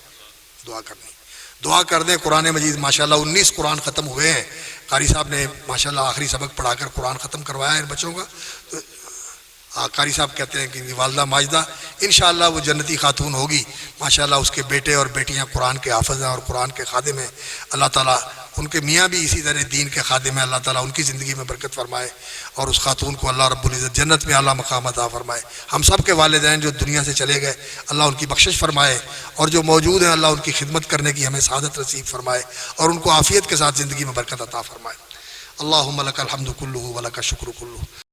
S2: دعا کر دیں۔ قرآن مجید ماشاءاللہ 19 قرآن ختم ہوئے ہیں، قاری صاحب نے ماشاءاللہ آخری سبق پڑھا کر قرآن ختم کروایا ہے ان بچوں کا۔ قاری صاحب کہتے ہیں کہ والدہ ماجدہ انشاءاللہ وہ جنتی خاتون ہوگی، ماشاءاللہ اس کے بیٹے اور بیٹیاں قرآن کے حافظ ہیں اور قرآن کے خادم ہیں۔ اللہ تعالیٰ ان کے میاں بھی اسی طرح دین کے خادم ہیں، اللہ تعالیٰ ان کی زندگی میں برکت فرمائے اور اس خاتون کو اللہ رب العزت جنت میں اعلیٰ مقام عطا فرمائے۔ ہم سب کے والدین جو دنیا سے چلے گئے اللہ ان کی بخشش فرمائے، اور جو موجود ہیں اللہ ان کی خدمت کرنے کی ہمیں سعادت نصیب فرمائے اور ان کو عافیت کے ساتھ زندگی میں برکت عطا فرمائے۔ اللہم لک الحمد کلہ ولک الشکر کلہ۔